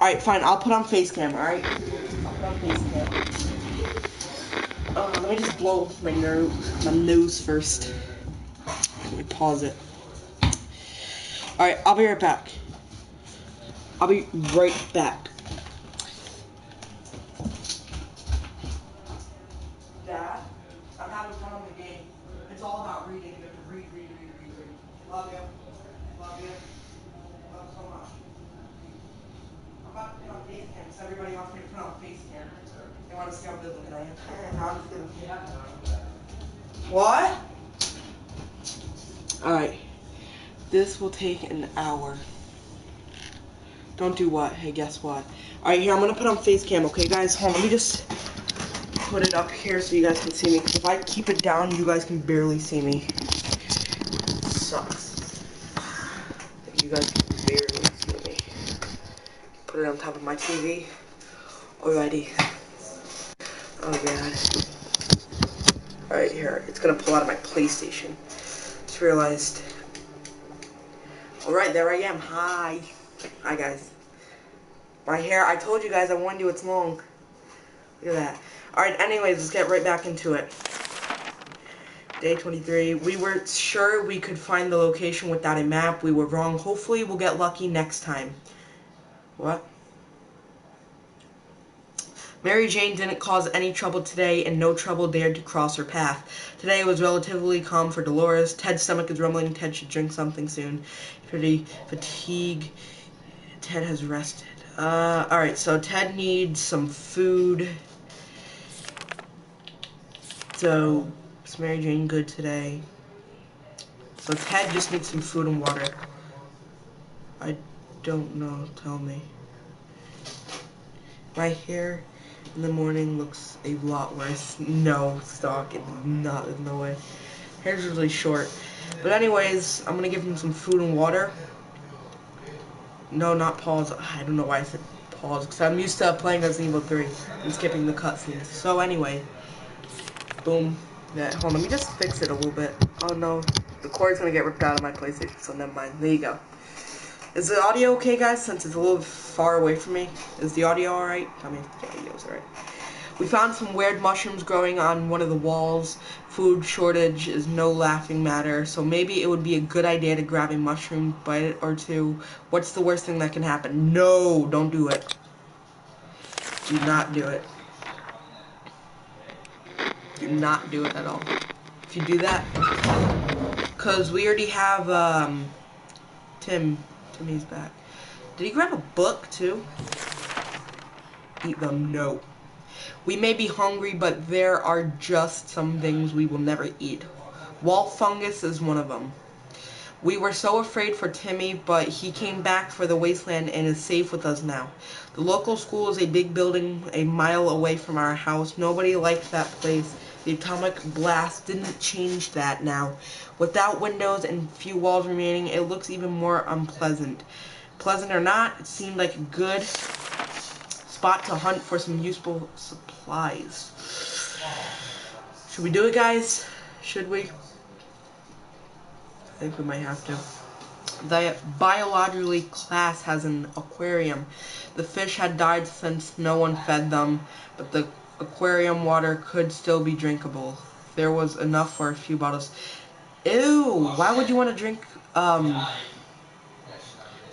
S1: Alright, fine. I'll put on face cam, alright? I'll put on face cam. Let me just blow my nose first. Let me pause it. Alright, I'll be right back. I'll be right back. Dad, I'm having fun on the game. It's all about reading. You have to read. Love you. Love you. Love so much. I'm about to put on face cam, so everybody wants me to put on face cam. They want to see how good looking I am. I'm just kidding. What? Alright. This will take an hour. Don't do what? Hey, guess what? Alright, here, I'm going to put on face cam, okay, guys? Hold on, let me just put it up here so you guys can see me. Because if I keep it down, you guys can barely see me. It sucks. You guys can barely see me. Put it on top of my TV. Alrighty. Oh god. Alright, here. It's gonna pull out of my PlayStation. Just realized. Alright, there I am. Hi. Hi, guys. My hair, I told you guys, I warned you it's long. Look at that. Alright, anyways, let's get right back into it. Day 23. We were sure we could find the location without a map. We were wrong. Hopefully, we'll get lucky next time. What? Mary Jane didn't cause any trouble today, and no trouble dared to cross her path. Today was relatively calm for Dolores. Ted's stomach is rumbling. Ted should drink something soon. Pretty fatigue. Ted has rested. Alright, so Ted needs some food. So, is Mary Jane good today? So Ted just needs some food and water. I don't know. Tell me. My hair in the morning looks a lot worse. No, stock. It's not. There's no way. Hair's really short. But anyways, I'm gonna give him some food and water. No, not pause. I don't know why I said pause, because I'm used to playing Resident Evil 3 and skipping the cutscenes. So anyway, boom. Yeah, hold on, let me just fix it a little bit. Oh no, the cord's gonna get ripped out of my PlayStation, so never mind. There you go. Is the audio okay, guys? Since it's a little far away from me. Is the audio alright? Tell me if the audio's alright. We found some weird mushrooms growing on one of the walls. Food shortage is no laughing matter, so maybe it would be a good idea to grab a mushroom, bite it or two. What's the worst thing that can happen? No, don't do it. Do not do it. Do not do it at all. If you do that, because we already have, Timmy's back. Did he grab a book, too? Eat them, no. We may be hungry, but there are just some things we will never eat. Wall fungus is one of them. We were so afraid for Timmy, but he came back for the wasteland and is safe with us now. The local school is a big building a mile away from our house. Nobody liked that place. The atomic blast didn't change that now. Without windows and few walls remaining, it looks even more unpleasant. Pleasant or not, it seemed like a good spot to hunt for some useful supplies. Should we do it, guys? Should we? I think we might have to. The biology class has an aquarium. The fish had died since no one fed them, but the aquarium water could still be drinkable. There was enough for a few bottles. Ew! Why would you want to drink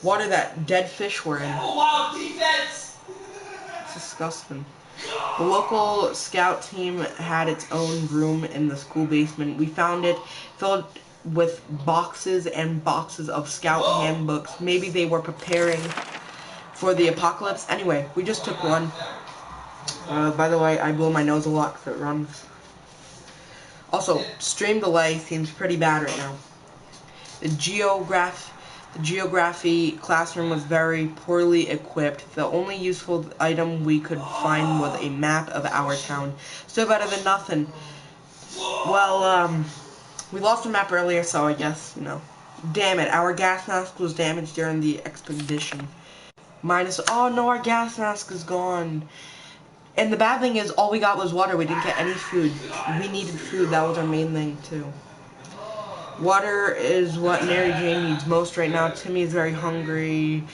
S1: water that dead fish were in? It's disgusting. The local scout team had its own room in the school basement. We found it filled with boxes and boxes of scout handbooks. Maybe they were preparing for the apocalypse. Anyway, we just took one. By the way, I blow my nose a lot because it runs. Also, stream delay seems pretty bad right now. The geography classroom was very poorly equipped. The only useful item we could find was a map of our town. Still better than nothing. Well, we lost a map earlier, so I guess, you know. Damn it, our gas mask was damaged during the expedition. Oh no, our gas mask is gone. And the bad thing is, all we got was water. We didn't get any food. We needed food. That was our main thing, too. Water is what Mary Jane needs most right now. Timmy is very hungry.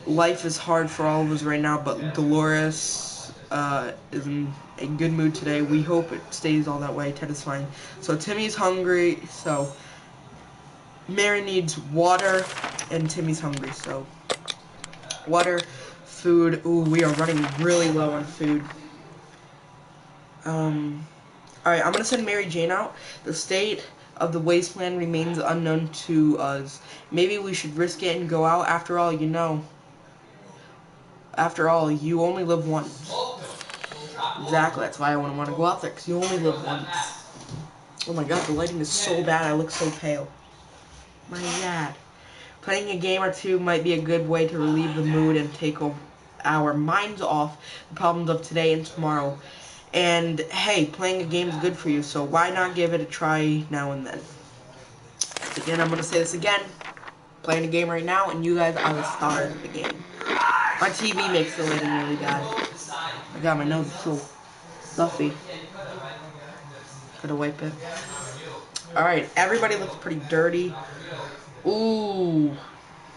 S1: Life is hard for all of us right now, but Dolores is in a good mood today. We hope it stays all that way. Ted is fine. So Timmy's hungry, so Mary needs water, and Timmy's hungry, so water, food. Ooh, we are running really low on food. Alright, I'm gonna send Mary Jane out. The state of the wasteland remains unknown to us. Maybe we should risk it and go out. After all, you know. After all, you only live once. Exactly, that's why I wouldn't want to go out there, because you only live once. Oh my god, the lighting is so bad, I look so pale. My god. Playing a game or two might be a good way to relieve the mood and take our minds off the problems of today and tomorrow. And hey, playing a game is good for you, so why not give it a try now and then? Again, I'm going to say this again. Playing a game right now, and you guys are the stars of the game. My TV makes the lighting really bad. I got my nose so stuffy. Gotta wipe it. Alright, everybody looks pretty dirty. Ooh.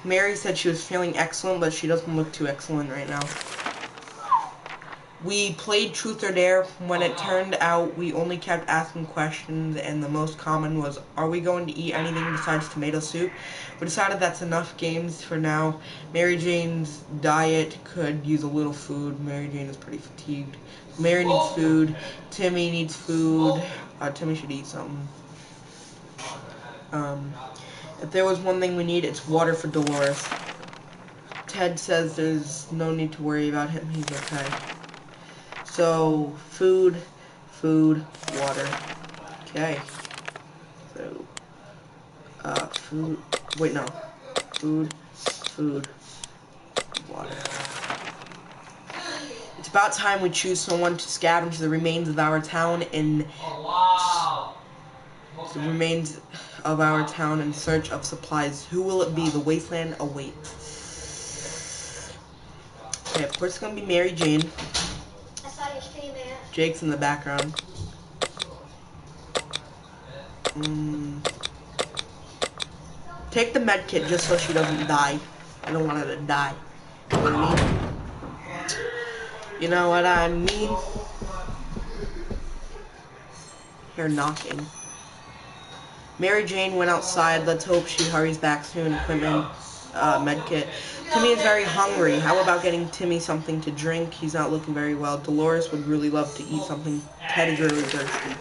S1: Mary said she was feeling excellent, but she doesn't look too excellent right now. We played Truth or Dare. When it turned out, we only kept asking questions, and the most common was, are we going to eat anything besides tomato soup? We decided that's enough games for now. Mary Jane's diet could use a little food. Mary Jane is pretty fatigued. Mary needs food. Timmy needs food. Timmy should eat something. If there was one thing we need, it's water for Dolores. Ted says there's no need to worry about him. He's okay. So, food, water. Okay. So, food, wait, no. Food, water. It's about time we choose someone to scavenge the remains of our town in search of supplies. Who will it be? The wasteland awaits. Okay, of course it's gonna be Mary Jane. Jake's in the background. Take the med kit just so she doesn't die. I don't want her to die. You know what I mean? You know what I mean? Hear knocking. Mary Jane went outside. Let's hope she hurries back soon. Equipment, medkit. Timmy is very hungry. How about getting Timmy something to drink? He's not looking very well. Dolores would really love to eat something. Ted is really thirsty.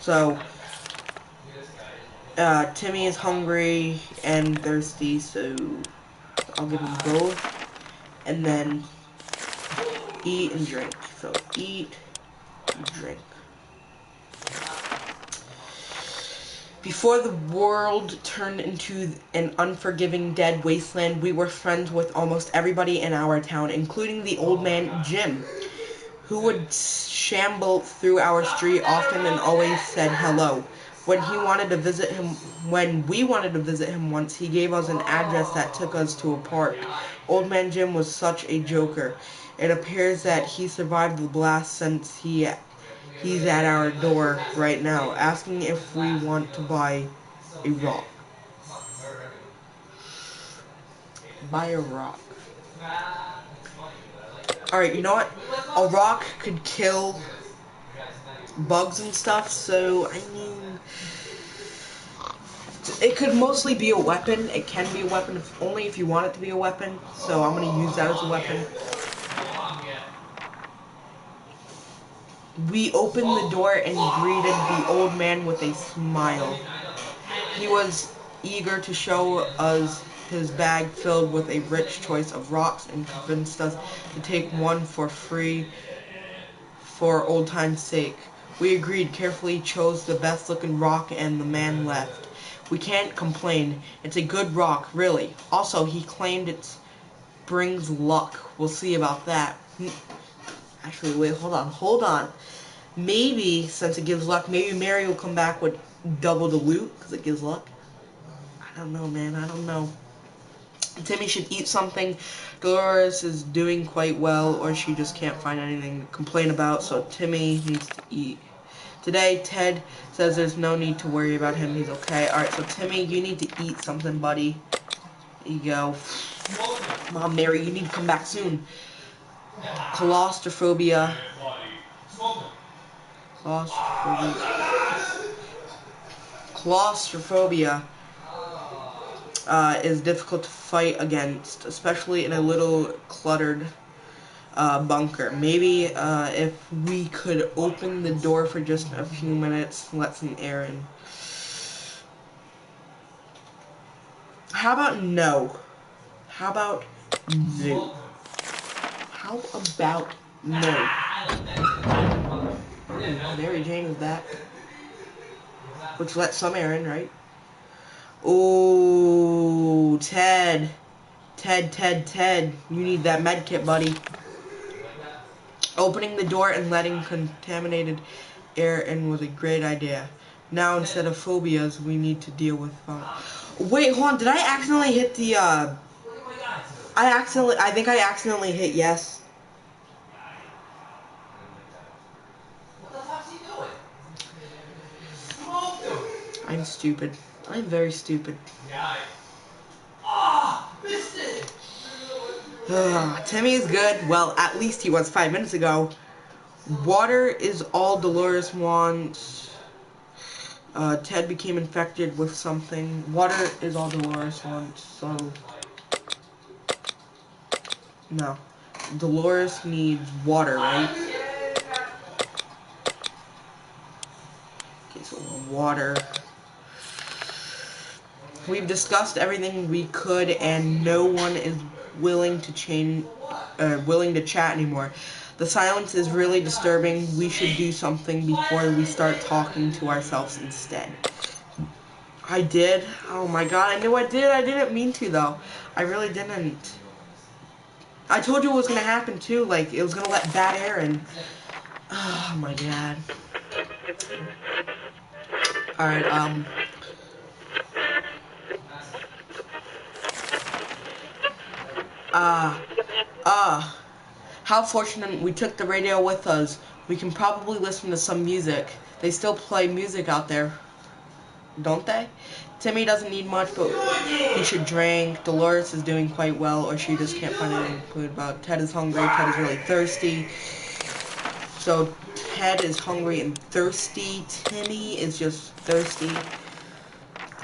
S1: So, Timmy is hungry and thirsty, so I'll give him both. And then eat and drink. So, eat and drink. Before the world turned into an unforgiving dead wasteland, we were friends with almost everybody in our town, including the old man Jim, who would shamble through our street often and always said hello. When we wanted to visit him once, he gave us an address that took us to a park. Old man Jim was such a joker. It appears that he survived the blast since he's at our door right now, asking if we want to buy a rock. Buy a rock. Alright, you know what? A rock could kill bugs and stuff, so, I mean, it could mostly be a weapon. It can be a weapon only if you want it to be a weapon, so I'm going to use that as a weapon. We opened the door and greeted the old man with a smile. He was eager to show us his bag filled with a rich choice of rocks and convinced us to take one for free for old time's sake. We agreed, carefully chose the best looking rock, and the man left. We can't complain. It's a good rock, really. Also, he claimed it brings luck. We'll see about that. Actually, wait, hold on. Maybe, since it gives luck, maybe Mary will come back with double the loot, because it gives luck. I don't know, man, I don't know. Timmy should eat something. Dolores is doing quite well, or she just can't find anything to complain about, so Timmy needs to eat. Today, Ted says there's no need to worry about him, he's okay. Alright, so Timmy, you need to eat something, buddy. There you go. Mom, Mary, you need to come back soon. Claustrophobia. Claustrophobia is difficult to fight against, especially in a little cluttered bunker. Maybe if we could open the door for just a few minutes, let some air in. How about no? How about no? How about no? Mary Jane is back. Which lets some air in, right? Oh, Ted. Ted. You need that med kit, buddy. Opening the door and letting contaminated air in was a great idea. Now, instead of phobias, we need to deal with Wait, hold on. Did I accidentally hit the, I think I accidentally hit yes. I'm stupid. I'm very stupid. Timmy is good. Well, at least he was 5 minutes ago. Water is all Dolores wants. Ted became infected with something. Water is all Dolores wants, so... No. Dolores needs water, right? Okay, so water. We've discussed everything we could, and no one is willing to chat anymore. The silence is really disturbing. We should do something before we start talking to ourselves instead. I did? Oh my god, I knew I did. I didn't mean to, though. I really didn't. I told you it was gonna happen, too. Like, it was gonna let bad air in. Oh my god. Alright, how fortunate we took the radio with us. We can probably listen to some music. They still play music out there. don't they? Timmy doesn't need much, but he should drink. Dolores is doing quite well, or she just can't find anything to put about. Ted is hungry. Ted is really thirsty. So Ted is hungry and thirsty. Timmy is just thirsty.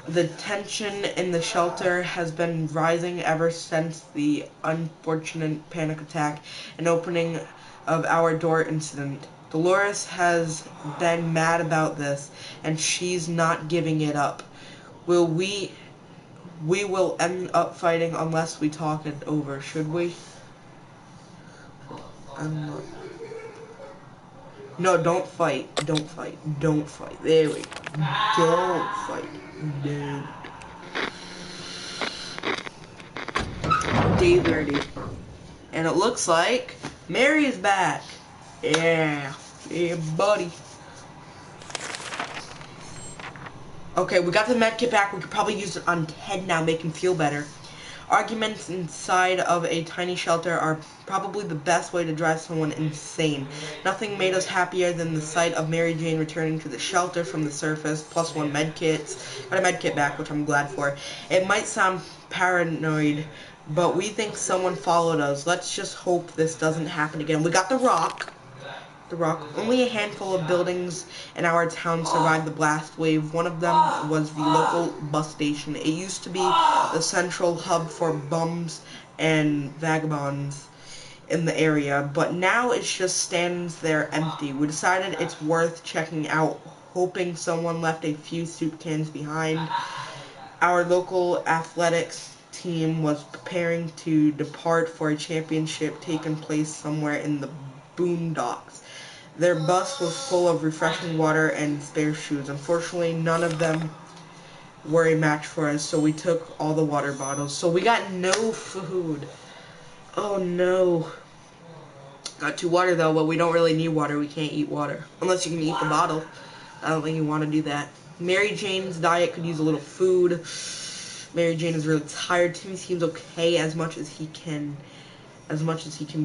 S1: The tension in the shelter has been rising ever since the unfortunate panic attack and opening of our door incident. Dolores has been mad about this, and she's not giving it up. We will end up fighting unless we talk it over, should we? I'm not. No, don't fight. Don't fight. Don't fight. There we go. Don't fight. Don't. Day 30. And it looks like Mary is back. Yeah. Yeah, buddy. Okay, we got the medkit back. We could probably use it on Ted now, make him feel better. Arguments inside of a tiny shelter are probably the best way to drive someone insane. Nothing made us happier than the sight of Mary Jane returning to the shelter from the surface, plus 1 medkit. Got a medkit back, which I'm glad for. It might sound paranoid, but we think someone followed us. Let's just hope this doesn't happen again. We got the rock. Only a handful of buildings in our town survived the blast wave. One of them was the local bus station. It used to be the central hub for bums and vagabonds in the area, but now it just stands there empty. We decided it's worth checking out, hoping someone left a few soup cans behind. Our local athletics team was preparing to depart for a championship taking place somewhere in the boondocks. Their bus was full of refreshing water and spare shoes. Unfortunately, none of them were a match for us, so we took all the water bottles. So we got no food. Oh no. Got 2 water though, but we don't really need water. We can't eat water. Unless you can eat the bottle. I don't think you want to do that. Mary Jane's diet could use a little food. Mary Jane is really tired. Timmy seems okay as much as he can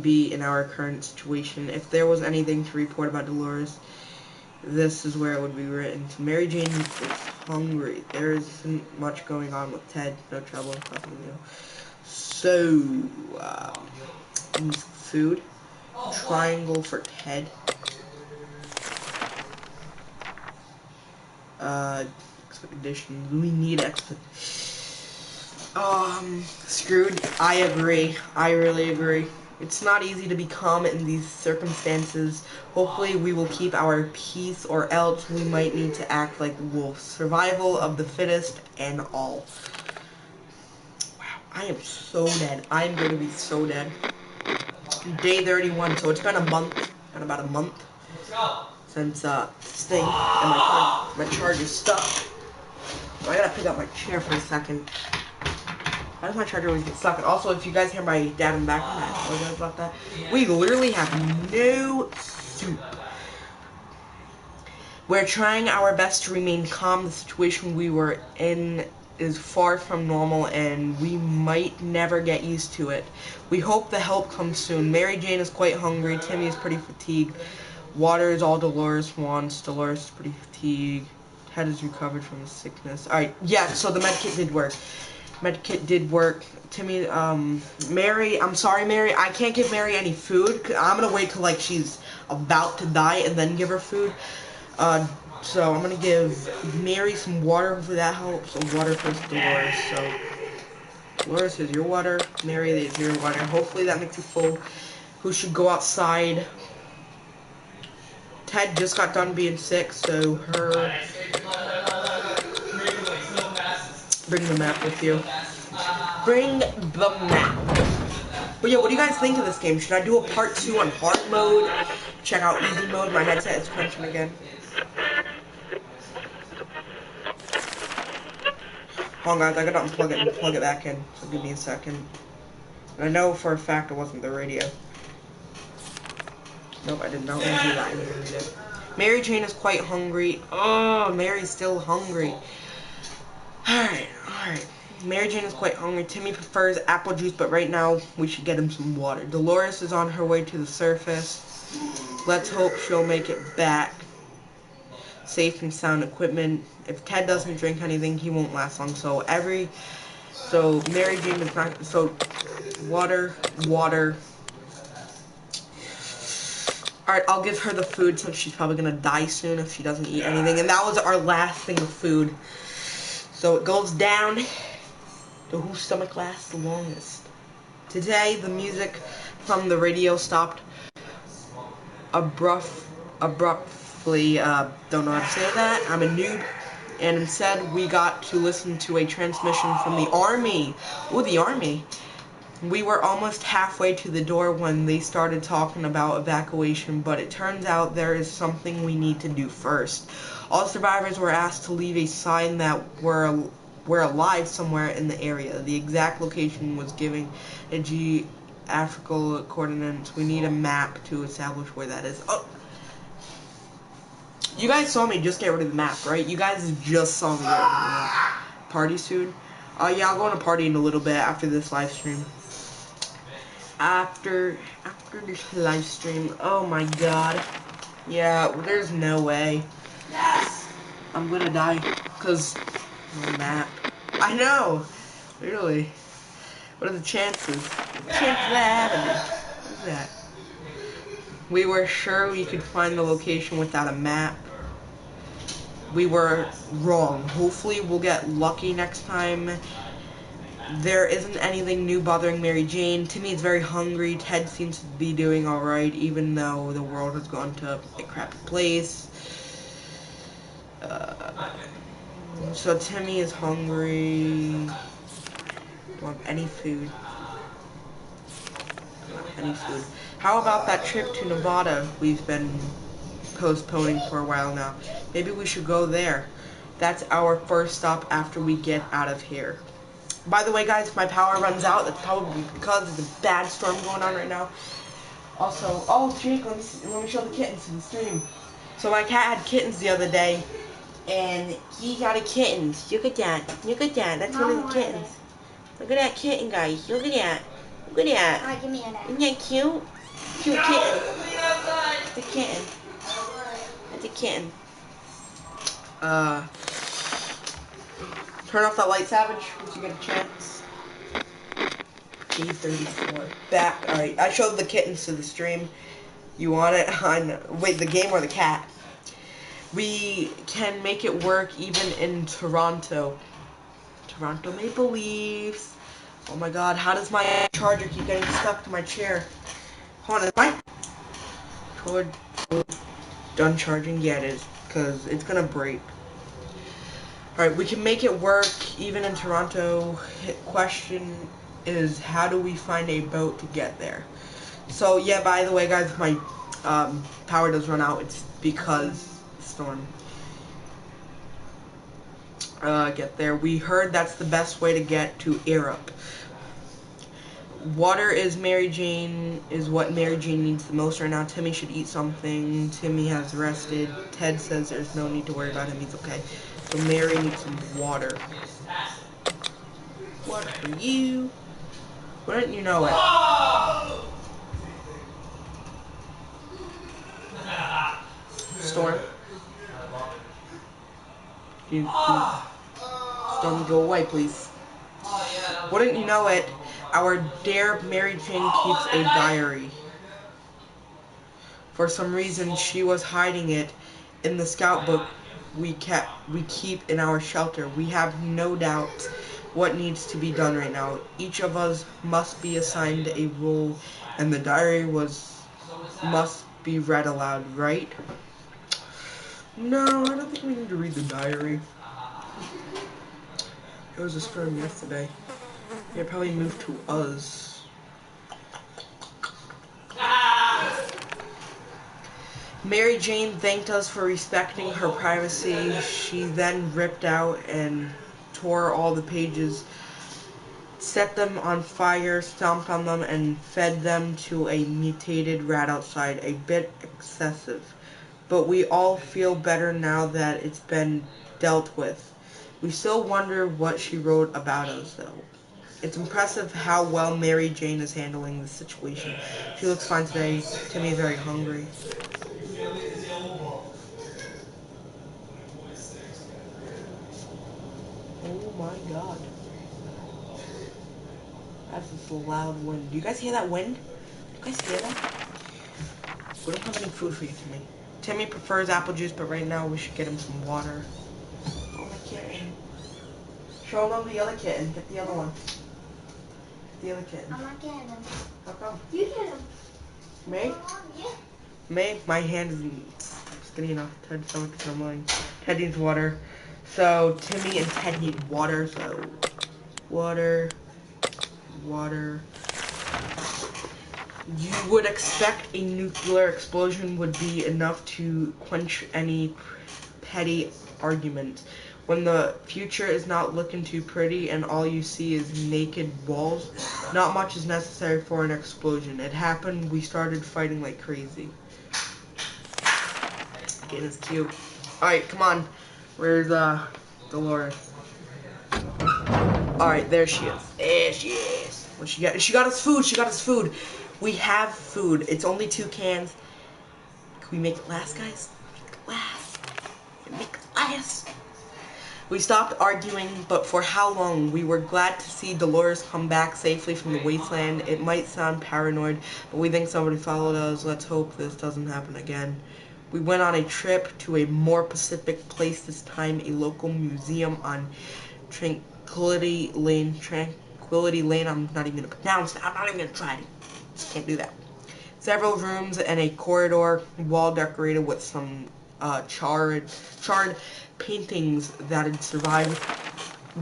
S1: be in our current situation. If there was anything to report about Dolores, this is where it would be written. So Mary Jane is hungry. There isn't much going on with Ted. No trouble. Nothing new. So, food. Triangle for Ted. Expedition. We need screwed. I agree. I really agree. It's not easy to be calm in these circumstances. Hopefully we will keep our peace, or else we might need to act like wolves. Survival of the fittest and all. Wow, I am so dead. I'm going to be so dead. Day 31, so it's been a month, and about a month since this thing, and my charge is stuck. So I gotta pick up my chair for a second. Why does my charger always get stuck? And also, if you guys hear my dad in the background, I apologize about that. We literally have no soup. We're trying our best to remain calm. The situation we were in is far from normal, and we might never get used to it. We hope the help comes soon. Mary Jane is quite hungry. Timmy is pretty fatigued. Water is all Dolores wants. Dolores is pretty fatigued. Ted is recovered from his sickness. Alright, yeah, so the medkit did work. Medkit did work. Timmy, Mary, I'm sorry, Mary. I can't give Mary any food. I'm gonna wait till, like, she's about to die and then give her food. So I'm gonna give Mary some water. Hopefully that helps. So water first, Dolores. So Dolores is your water. Mary is your water. Hopefully that makes you full. Who should go outside? Ted just got done being sick, so her. Bring the map with you. Bring the map. But yeah, what do you guys think of this game? Should I do a part 2 on hard mode? Check out easy mode. My headset is crunching again. Hold on, guys. I gotta unplug it and plug it back in. So give me a second. And I know for a fact it wasn't the radio. Nope, I did not want to do that. Mary Jane is quite hungry. Oh, Mary's still hungry. Alright. Mary Jane is quite hungry. Timmy prefers apple juice, but right now we should get him some water. Dolores is on her way to the surface. Let's hope she'll make it back safe and sound equipment. If Ted doesn't drink anything, he won't last long. So Mary Jane is not. So water. Alright, I'll give her the food since she's probably gonna die soon if she doesn't eat anything. And that was our last thing of food. So it goes down to whose stomach lasts the longest. Today, the music from the radio stopped abruptly. Don't know how to say that. I'm a noob. And instead, we got to listen to a transmission from the Army. Ooh, the Army. We were almost halfway to the door when they started talking about evacuation, but it turns out there is something we need to do first. All survivors were asked to leave a sign that we're alive somewhere in the area. The exact location was given a geographical coordinates. We need a map to establish where that is. Oh, you guys saw me just get rid of the map, right? You guys just saw me get rid of the map. Party soon? Yeah, I'll go on a party in a little bit after this live stream. After this live stream, oh my god. Yeah, there's no way. Yes! I'm gonna die, because the map. I know! Literally. What are the chances? The chances of that happening? What is that? We were sure we could find the location without a map. We were wrong. Hopefully we'll get lucky next time. There isn't anything new bothering Mary Jane. Timmy is very hungry. Ted seems to be doing alright, even though the world has gone to a crappy place. So Timmy is hungry. Don't have any food. How about that trip to Nevada we've been postponing for a while now? Maybe we should go there. That's our first stop after we get out of here. By the way, guys, if my power runs out, that's probably because there's a bad storm going on right now. Also, oh, Jake, let me show the kittens to the stream. So my cat had kittens the other day, and he got a kitten. Look at that. That's one of the kittens. Look at that kitten, guys. Look at that. Look at that.
S2: Alright, give me a
S1: Isn't that cute? Cute kitten. It's a kitten. It's a kitten. Turn off that light, Savage, once you get a chance. G34. Back. Alright, I showed the kittens to the stream. You want it on... Wait, the game or the cat? We can make it work even in Toronto. Toronto Maple Leafs. Oh my god, how does my charger keep getting stuck to my chair? Hold on, is my... Done charging? Yeah, it is. Because it's gonna break. Alright, we can make it work even in Toronto. Question is, how do we find a boat to get there? So, yeah, by the way, guys, if my power does run out, it's because the storm. Get there. We heard that's the best way to get to Europe. Water is what Mary Jane needs the most right now. Timmy should eat something. Timmy has rested. Ted says there's no need to worry about him. He's okay. So Mary needs some water. Water for you. Wouldn't you know it? Storm. Storm, go away, please. Wouldn't you know it? Our dear Mary Jane keeps a diary. For some reason, she was hiding it in the scout book we keep in our shelter. We have no doubt what needs to be done right now. Each of us must be assigned a role, and the diary must be read aloud, right? No, I don't think we need to read the diary. It was a storm yesterday. It probably moved to us. Mary Jane thanked us for respecting her privacy. She then ripped out and tore all the pages, set them on fire, stomped on them, and fed them to a mutated rat outside. A bit excessive. But we all feel better now that it's been dealt with. We still wonder what she wrote about us, though. It's impressive how well Mary Jane is handling the situation. She looks fine today. Timmy's very hungry. my god. That's just a loud wind. Do you guys hear that wind? Do you guys hear that? We don't have any food for you, Timmy. Timmy prefers apple juice, but right now we should get him some water. Oh, my kitten. Show him the other kitten. Get the other one. Get the other kitten.
S2: I'm not getting him.
S1: How come?
S2: You get him.
S1: May?
S2: Yeah.
S1: May? My hand isn't skinny enough. Ted's stomach is rumbling. Ted needs water. So, Timmy and Ted need water, so... Water. Water. You would expect a nuclear explosion would be enough to quench any petty argument. When the future is not looking too pretty and all you see is naked walls, not much is necessary for an explosion. It happened, we started fighting like crazy. Getting is cute. Alright, come on. Where's Dolores? Alright, there she is. There she is. What she got? She got us food. She got us food. We have food. It's only 2 cans. Can we make it last, guys? Make it last. Make it last. We stopped arguing, but for how long? We were glad to see Dolores come back safely from the wasteland. It might sound paranoid, but we think somebody followed us. Let's hope this doesn't happen again. We went on a trip to a more Pacific place this time, a local museum on Tranquility Lane. Tranquility Lane, I'm not even going to pronounce that. I'm not even going to try. Just can't do that. Several rooms and a corridor, wall decorated with some charred paintings that had survived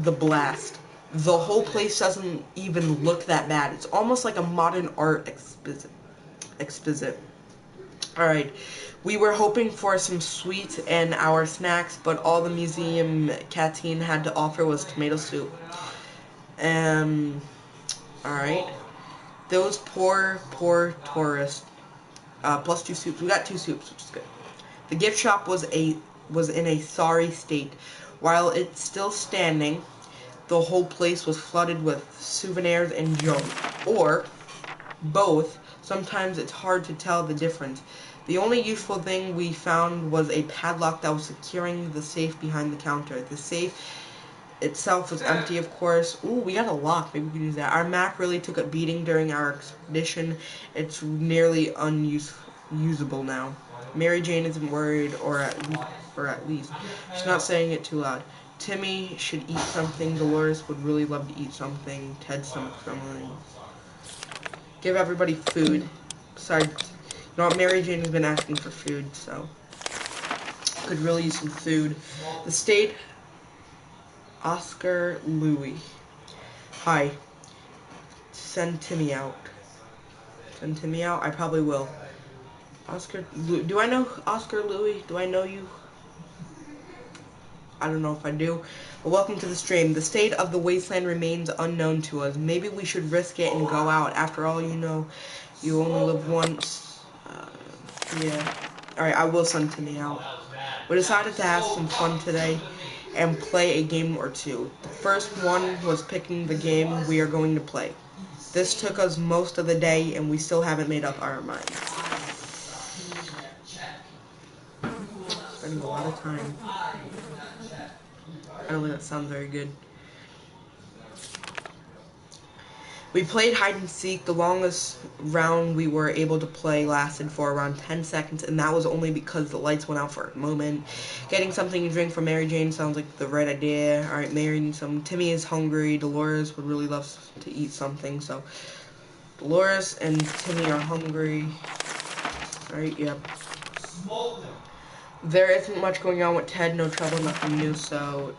S1: the blast. The whole place doesn't even look that bad. It's almost like a modern art exhibit. Alright, we were hoping for some sweets and our snacks, but all the museum canteen had to offer was tomato soup. Alright. Those poor tourists. Plus 2 soups. We got 2 soups, which is good. The gift shop was in a sorry state. While it's still standing, the whole place was flooded with souvenirs and junk. Or both. Sometimes it's hard to tell the difference. The only useful thing we found was a padlock that was securing the safe behind the counter. The safe itself was empty, of course. Ooh, we got a lock. Maybe we could use that. Our Mac really took a beating during our expedition. It's nearly unusable now. Mary Jane isn't worried, or at least she's not saying it too loud. Timmy should eat something. Dolores would really love to eat something. Ted's stomach's rumbling. Give everybody food. Besides, you know what? Mary Jane has been asking for food, so could really use some food. The state. Oscar Louis. Hi. Send Timmy out. Send Timmy out? I probably will. Oscar Louis. Do I know Oscar Louis? Do I know you? I don't know if I do. But welcome to the stream. The state of the wasteland remains unknown to us. Maybe we should risk it and go out. After all, you know, you only live once. Yeah. Alright, I will send Timmy out. We decided to have some fun today and play a game or two. The first one was picking the game we are going to play. This took us most of the day and we still haven't made up our minds. Spending a lot of time. I don't think that sounds very good. We played hide and seek. The longest round we were able to play lasted for around 10 seconds, and that was only because the lights went out for a moment. Getting something to drink for Mary Jane sounds like the right idea. Alright, Mary needs some. Timmy is hungry. Dolores would really love to eat something, so Dolores and Timmy are hungry. Alright, yep. There isn't much going on with Ted. No trouble, nothing new, so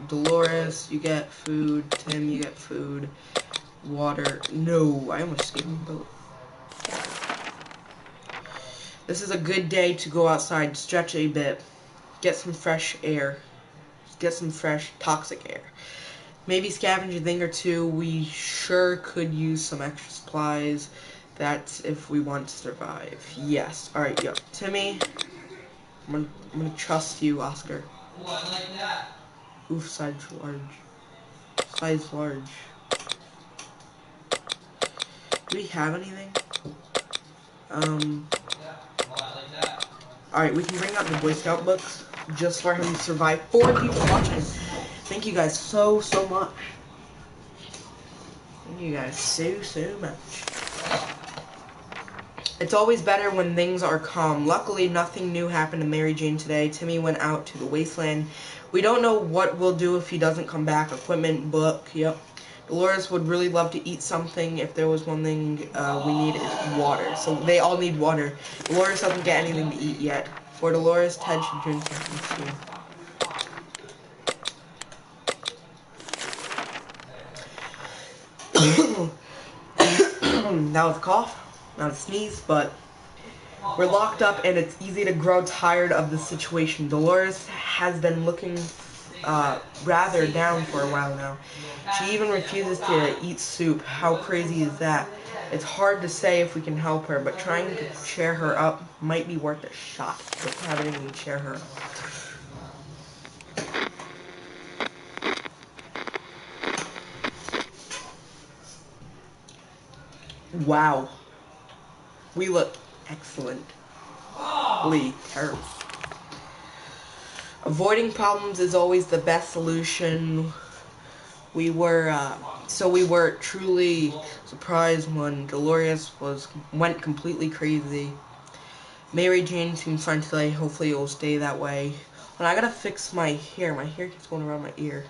S1: Dolores, you get food. Tim, you get food. Water. No, I almost skipped the boat. This is a good day to go outside, stretch a bit, get some fresh air, get some fresh toxic air. Maybe scavenge a thing or two. We sure could use some extra supplies. That's if we want to survive. Yes. Alright, yo. Timmy, I'm gonna trust you, Oscar. Oof, size large. Size large. Do we have anything? Alright, we can bring out the Boy Scout books just for him to survive. 4 people watching. Thank you guys so much. Thank you guys so much. It's always better when things are calm. Luckily, nothing new happened to Mary Jane today. Timmy went out to the wasteland. We don't know what we'll do if he doesn't come back. Equipment, book, yep. Dolores would really love to eat something. If there was one thing we need, it's water. So they all need water. Dolores doesn't get anything to eat yet. For Dolores, Ted should drink something soon. That was a cough, not a sneeze, but we're locked up and it's easy to grow tired of the situation. Dolores has been looking rather down for a while now. She even refuses to eat soup. How crazy is that? It's hard to say if we can help her, but trying to cheer her up might be worth a shot. Let's have anything to cheer her up. Wow. We look excellent. Terrible. Avoiding problems is always the best solution. We were truly surprised when Dolores went completely crazy. Mary Jane seems fine today. Hopefully it will stay that way. But I gotta fix my hair. My hair keeps going around my ear.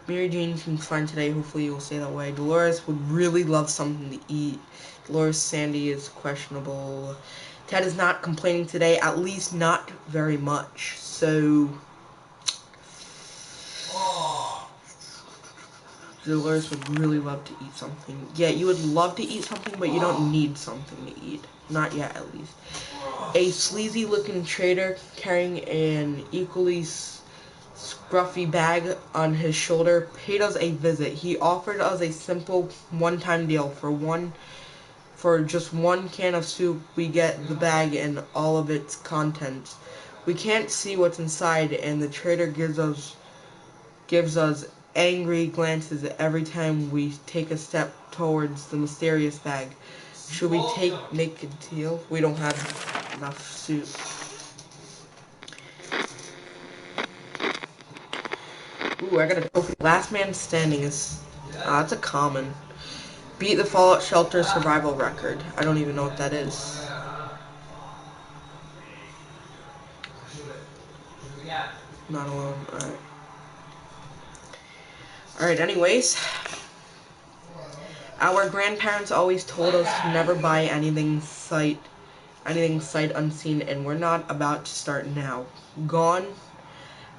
S1: Mary Jane seems fine today. Hopefully it will stay that way. Dolores would really love something to eat. Dolores Sandy is questionable. Ted is not complaining today, at least not very much. So Dolores would really love to eat something. Yeah, you would love to eat something, but you don't need something to eat. Not yet, at least. A sleazy-looking trader carrying an equally scruffy bag on his shoulder paid us a visit. He offered us a simple one-time deal. For just one can of soup, we get the bag and all of its contents. We can't see what's inside, and the trader gives us angry glances every time we take a step towards the mysterious bag. Should we make a deal? We don't have enough soup. Ooh, I got a trophy. Last man standing is... that's a common. Beat the Fallout Shelter survival record. I don't even know what that is. Not alone. Alright. Alright, anyways. Our grandparents always told us to never buy anything sight unseen, and we're not about to start now. Gone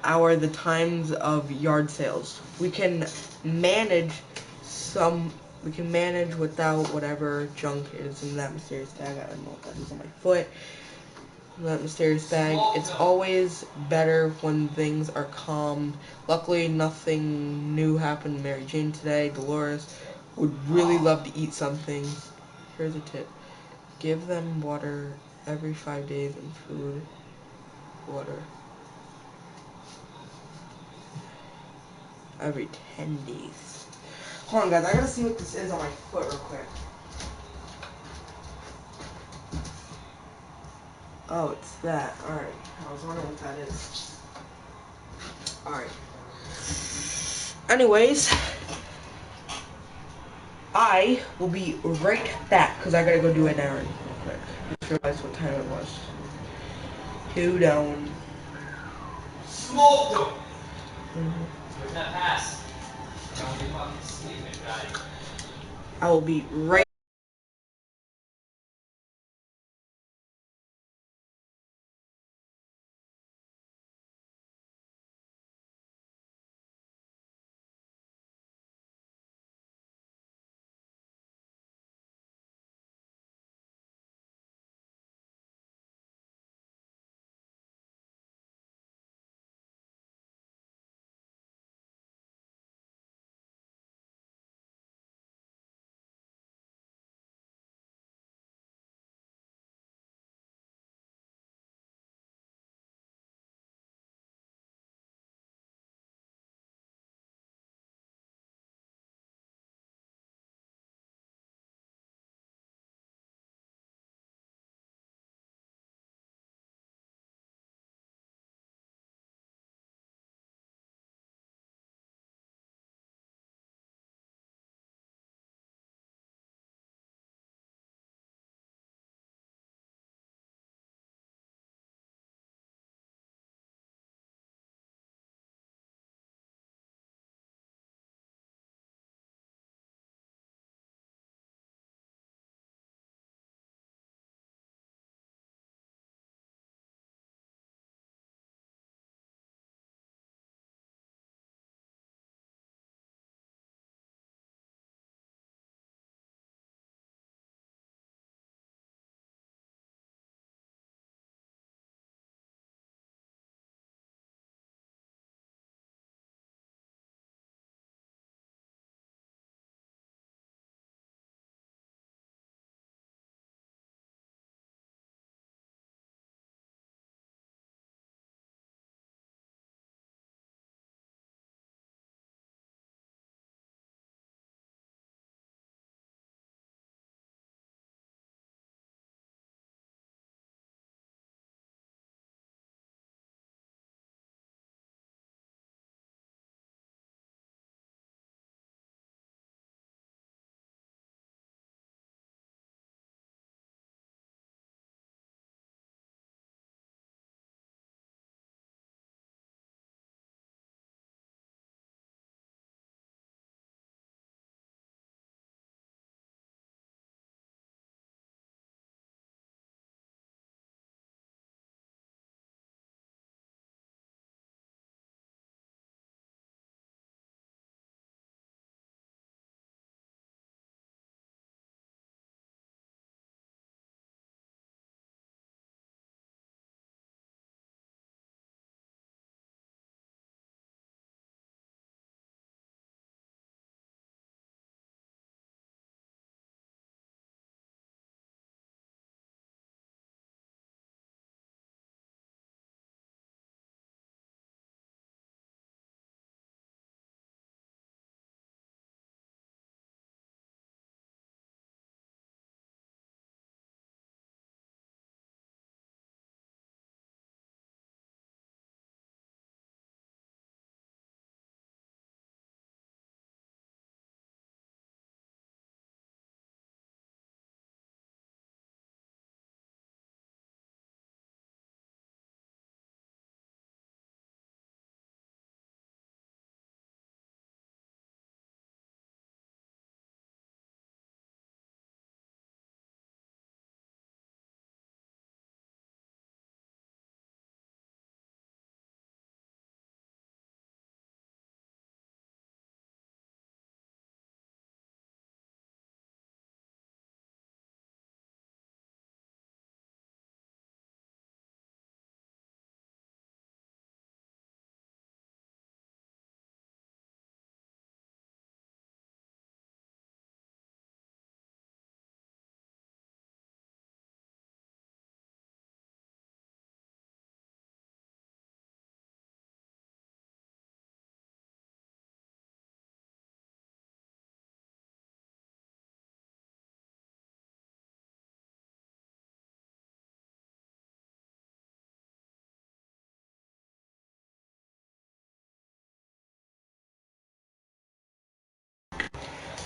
S1: are the times of yard sales. We can manage without whatever junk is in that mysterious bag. I don't know what that is on my foot. That mysterious bag. It's always better when things are calm. Luckily, nothing new happened to Mary Jane today. Dolores would really love to eat something. Here's a tip. Give them water every 5 days and food. Water every 10 days. Hold on, guys. I gotta see what this is on my foot real quick. Oh, it's that. Alright. I was wondering what that is. Alright. Anyways, I will be right back because I gotta go do an errand real quick. Just realized what time it was. 2 down.
S3: Smoke them! Where's that pass?
S1: I will be right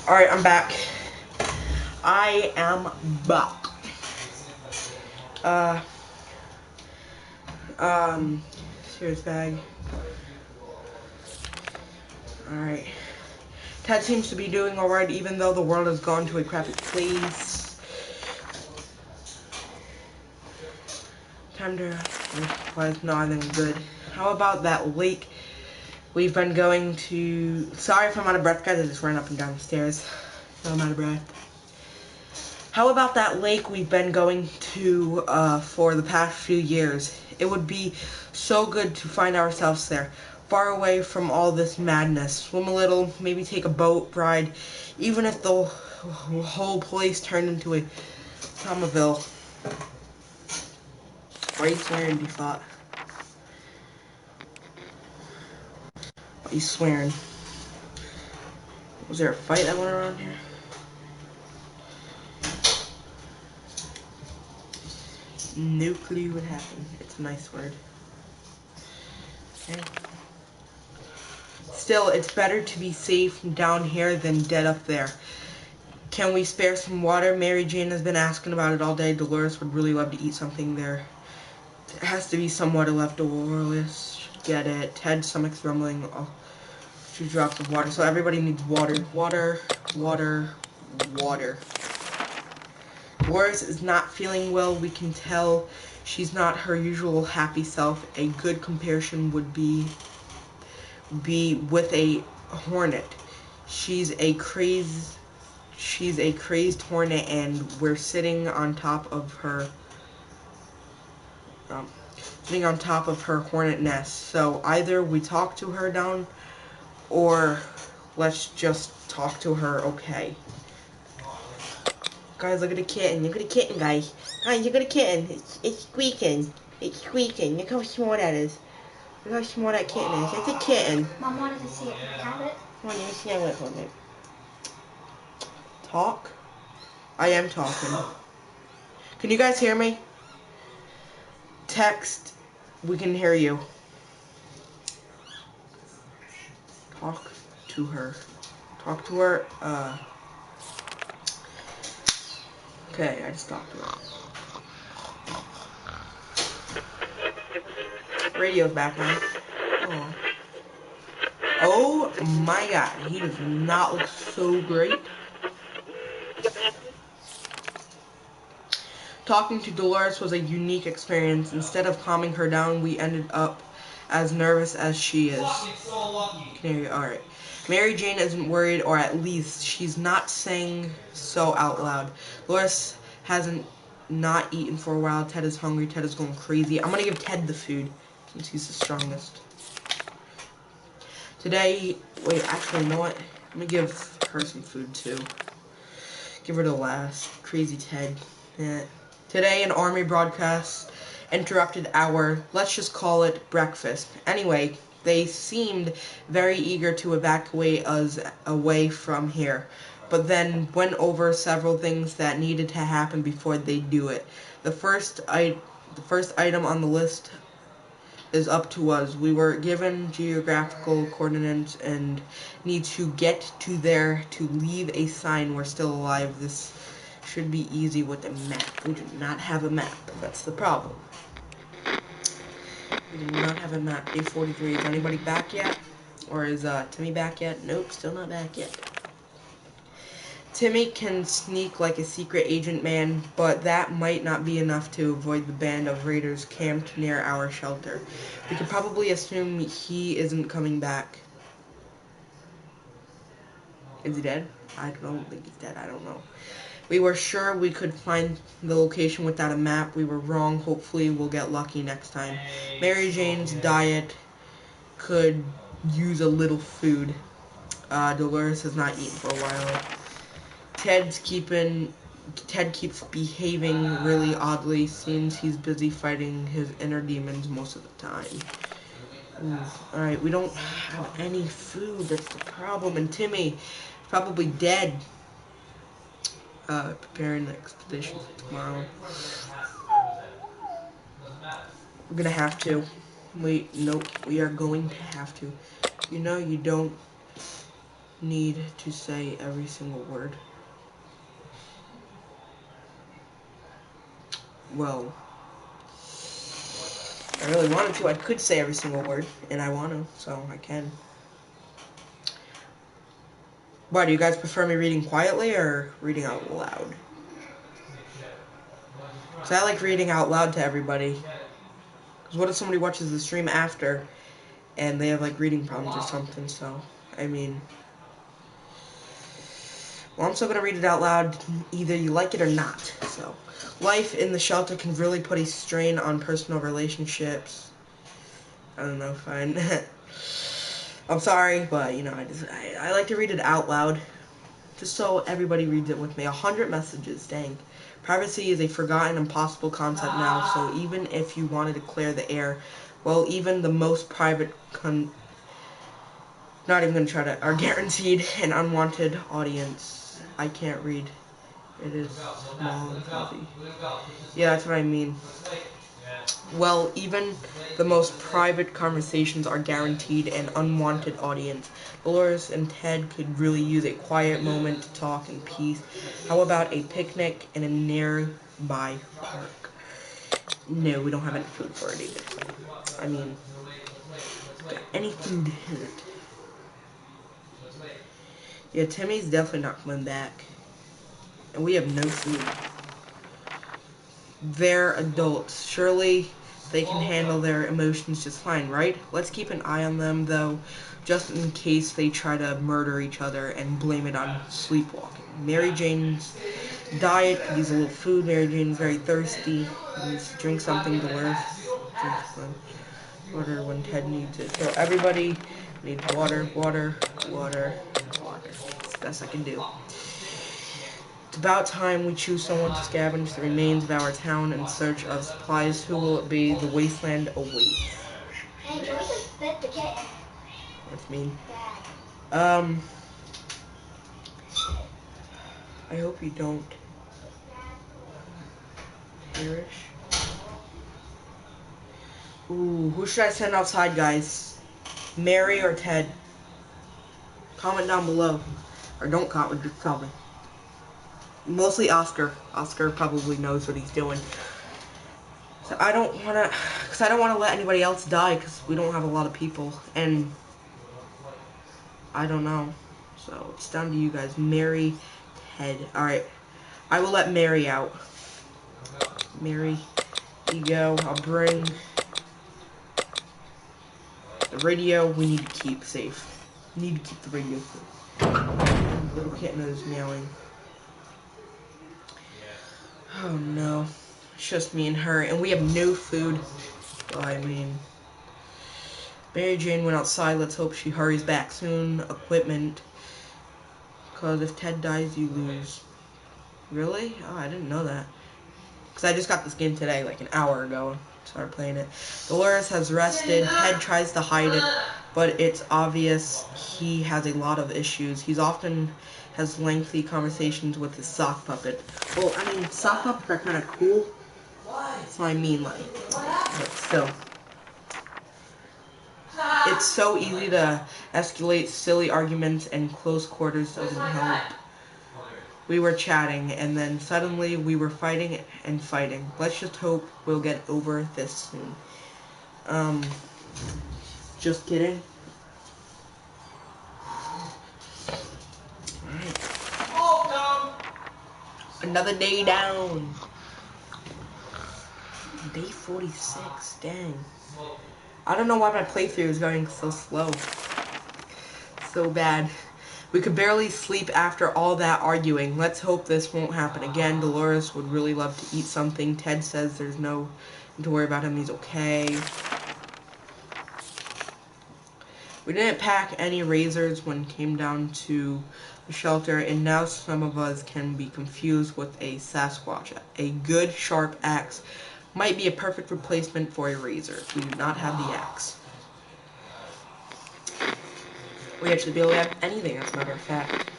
S1: Alright, I'm back. I am back. Serious bag. Alright. Ted seems to be doing alright, even though the world has gone to a crappy place. Time to... No, I think I'm good. How about that lake we've been going to... Sorry if I'm out of breath, guys. I just ran up and down the stairs. So I'm out of breath. How about that lake we've been going to for the past few years? It would be so good to find ourselves there, far away from all this madness. Swim a little, maybe take a boat ride, even if the whole place turned into a Somerville. Why are you swearing, Default? Why are you swearing? Was there a fight that went around here? No clue what happened. It's a nice word. Okay. Still, it's better to be safe down here than dead up there. Can we spare some water? Mary Jane has been asking about it all day. Dolores would really love to eat something there. There has to be some water left. Dolores, get it. Ted's stomach's rumbling. Oh, 2 drops of water. So everybody needs water. Water, water, water. Dolores is not feeling well. We can tell she's not her usual happy self. A good comparison would be with a hornet. She's a crazed hornet, and we're sitting on top of her hornet nest. So either we talk to her down, or let's just talk to her. Okay. Guys, look at the kitten. Look at the kitten, guys. Guys, look at the kitten. It's squeaking. It's squeaking. Look how small that is. Look how small that kitten is. It's a kitten.
S2: Mom wanted to see it. Can I have it?
S1: Come on, let me see how it for me. Talk? I am talking. Can you guys hear me? Text. We can hear you. Talk to her. Talk to her. Okay, I just talked to her. Radio's back now. Oh. Oh my god, he does not look so great. Talking to Dolores was a unique experience. Instead of calming her down, we ended up as nervous as she is. Alright. Mary Jane isn't worried, or at least she's not saying so out loud. Dolores hasn't not eaten for a while. Ted is hungry. Ted is going crazy. I'm gonna give Ted the food since he's the strongest. Today, wait, actually, you know what? I'm gonna give her some food too. Give her the last. Crazy Ted. Yeah. Today, an army broadcast interrupted our, let's just call it, breakfast. Anyway, they seemed very eager to evacuate us away from here, but then went over several things that needed to happen before they do it. The first item on the list is up to us. We were given geographical coordinates and need to get to there to leave a sign we're still alive. This should be easy with a map. We do not have a map. That's the problem. We do not have a map. Day 43. Is anybody back yet? Or is Timmy back yet? Nope, still not back yet. Timmy can sneak like a secret agent man, but that might not be enough to avoid the band of raiders camped near our shelter. We could probably assume he isn't coming back. Is he dead? I don't think he's dead. I don't know. We were sure we could find the location without a map. We were wrong. Hopefully we'll get lucky next time. Mary Jane's diet could use a little food. Dolores has not eaten for a while. Ted keeps behaving really oddly. Seems he's busy fighting his inner demons most of the time. Alright, we don't have any food. That's the problem. And Timmy is probably dead. Preparing the expedition for tomorrow. We're gonna have to. Wait, nope. We are going to have to. You know you don't need to say every single word. Well, I really wanted to. I could say every single word, and I want to, so I can. Why, do you guys prefer me reading quietly or reading out loud? Because I like reading out loud to everybody. Because what if somebody watches the stream after and they have like reading problems or something? So, I mean, well, I'm still going to read it out loud, either you like it or not. So, life in the shelter can really put a strain on personal relationships. I don't know, fine. I'm sorry, but, you know, I like to read it out loud, just so everybody reads it with me. 100 messages, dang. Privacy is a forgotten, impossible concept now, so even if you wanted to clear the air, well, even the most private not even going to try to, are guaranteed an unwanted audience. I can't read. It is small and fuzzy. Yeah, that's what I mean. Well, even the most private conversations are guaranteed an unwanted audience. Dolores and Ted could really use a quiet moment to talk in peace. How about a picnic in a nearby park? No, we don't have any food for it either. I mean, any food in it. Yeah, Timmy's definitely not coming back. And we have no food. They're adults. Surely they can handle their emotions just fine, right? Let's keep an eye on them, though, just in case they try to murder each other and blame it on sleepwalking. Mary Jane's diet could use a little food. Mary Jane's very thirsty. Needs to drink something. Dolores drinks water when Ted needs it. So everybody needs water, water, water, water. It's the best I can do. It's about time we choose someone to scavenge the remains of our town in search of supplies. Who will it be? The wasteland awaits.
S2: Hey, can we just fit the kitten?
S1: That's mean.
S2: Dad.
S1: I hope you don't. Irish. Ooh, who should I send outside, guys? Mary or Ted? Comment down below. Or don't comment, just tell me. Mostly Oscar. Oscar probably knows what he's doing. So I don't want to let anybody else die because we don't have a lot of people. And I don't know. So it's down to you guys. Mary, Ted. Alright. I will let Mary out. Mary, you go. I'll bring the radio. We need to keep safe. We need to keep the radio safe. Little kitten is meowing. Oh no. It's just me and her, and we have no food. Well, I mean, Mary Jane went outside. Let's hope she hurries back soon. Equipment. Because if Ted dies, you lose. Really? Oh, I didn't know that. Because I just got this game today, like an hour ago. Started playing it. Dolores has rested. Ted tries to hide it, but it's obvious he has a lot of issues. He's often has lengthy conversations with his sock puppet. Well, I mean, sock puppets are kind of cool. That's what I mean, like. But still. It's so easy to escalate silly arguments, and close quarters doesn't help. We were chatting, and then suddenly we were fighting and fighting. Let's just hope we'll get over this soon. Just kidding. Alright. Another day down. Day 46, dang. I don't know why my playthrough is going so slow. So bad. We could barely sleep after all that arguing. Let's hope this won't happen again. Dolores would really love to eat something. Ted says there's no need to worry about him. He's okay. We didn't pack any razors when it came down to the shelter, and now some of us can be confused with a Sasquatch. A good sharp axe might be a perfect replacement for a razor. We do not have the axe. We actually barely have anything, as a matter of fact.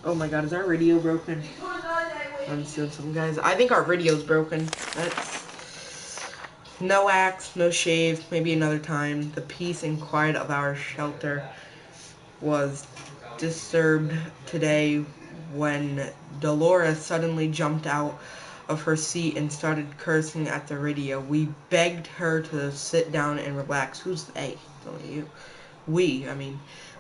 S1: Oh my god, is our radio broken? I'm seeing some guys. I think our radio's broken. That's no axe, no shave, maybe another time. The peace and quiet of our shelter was disturbed today when Dolores suddenly jumped out of her seat and started cursing at the radio. We begged her to sit down and relax. Who's they? Only you. We, I mean.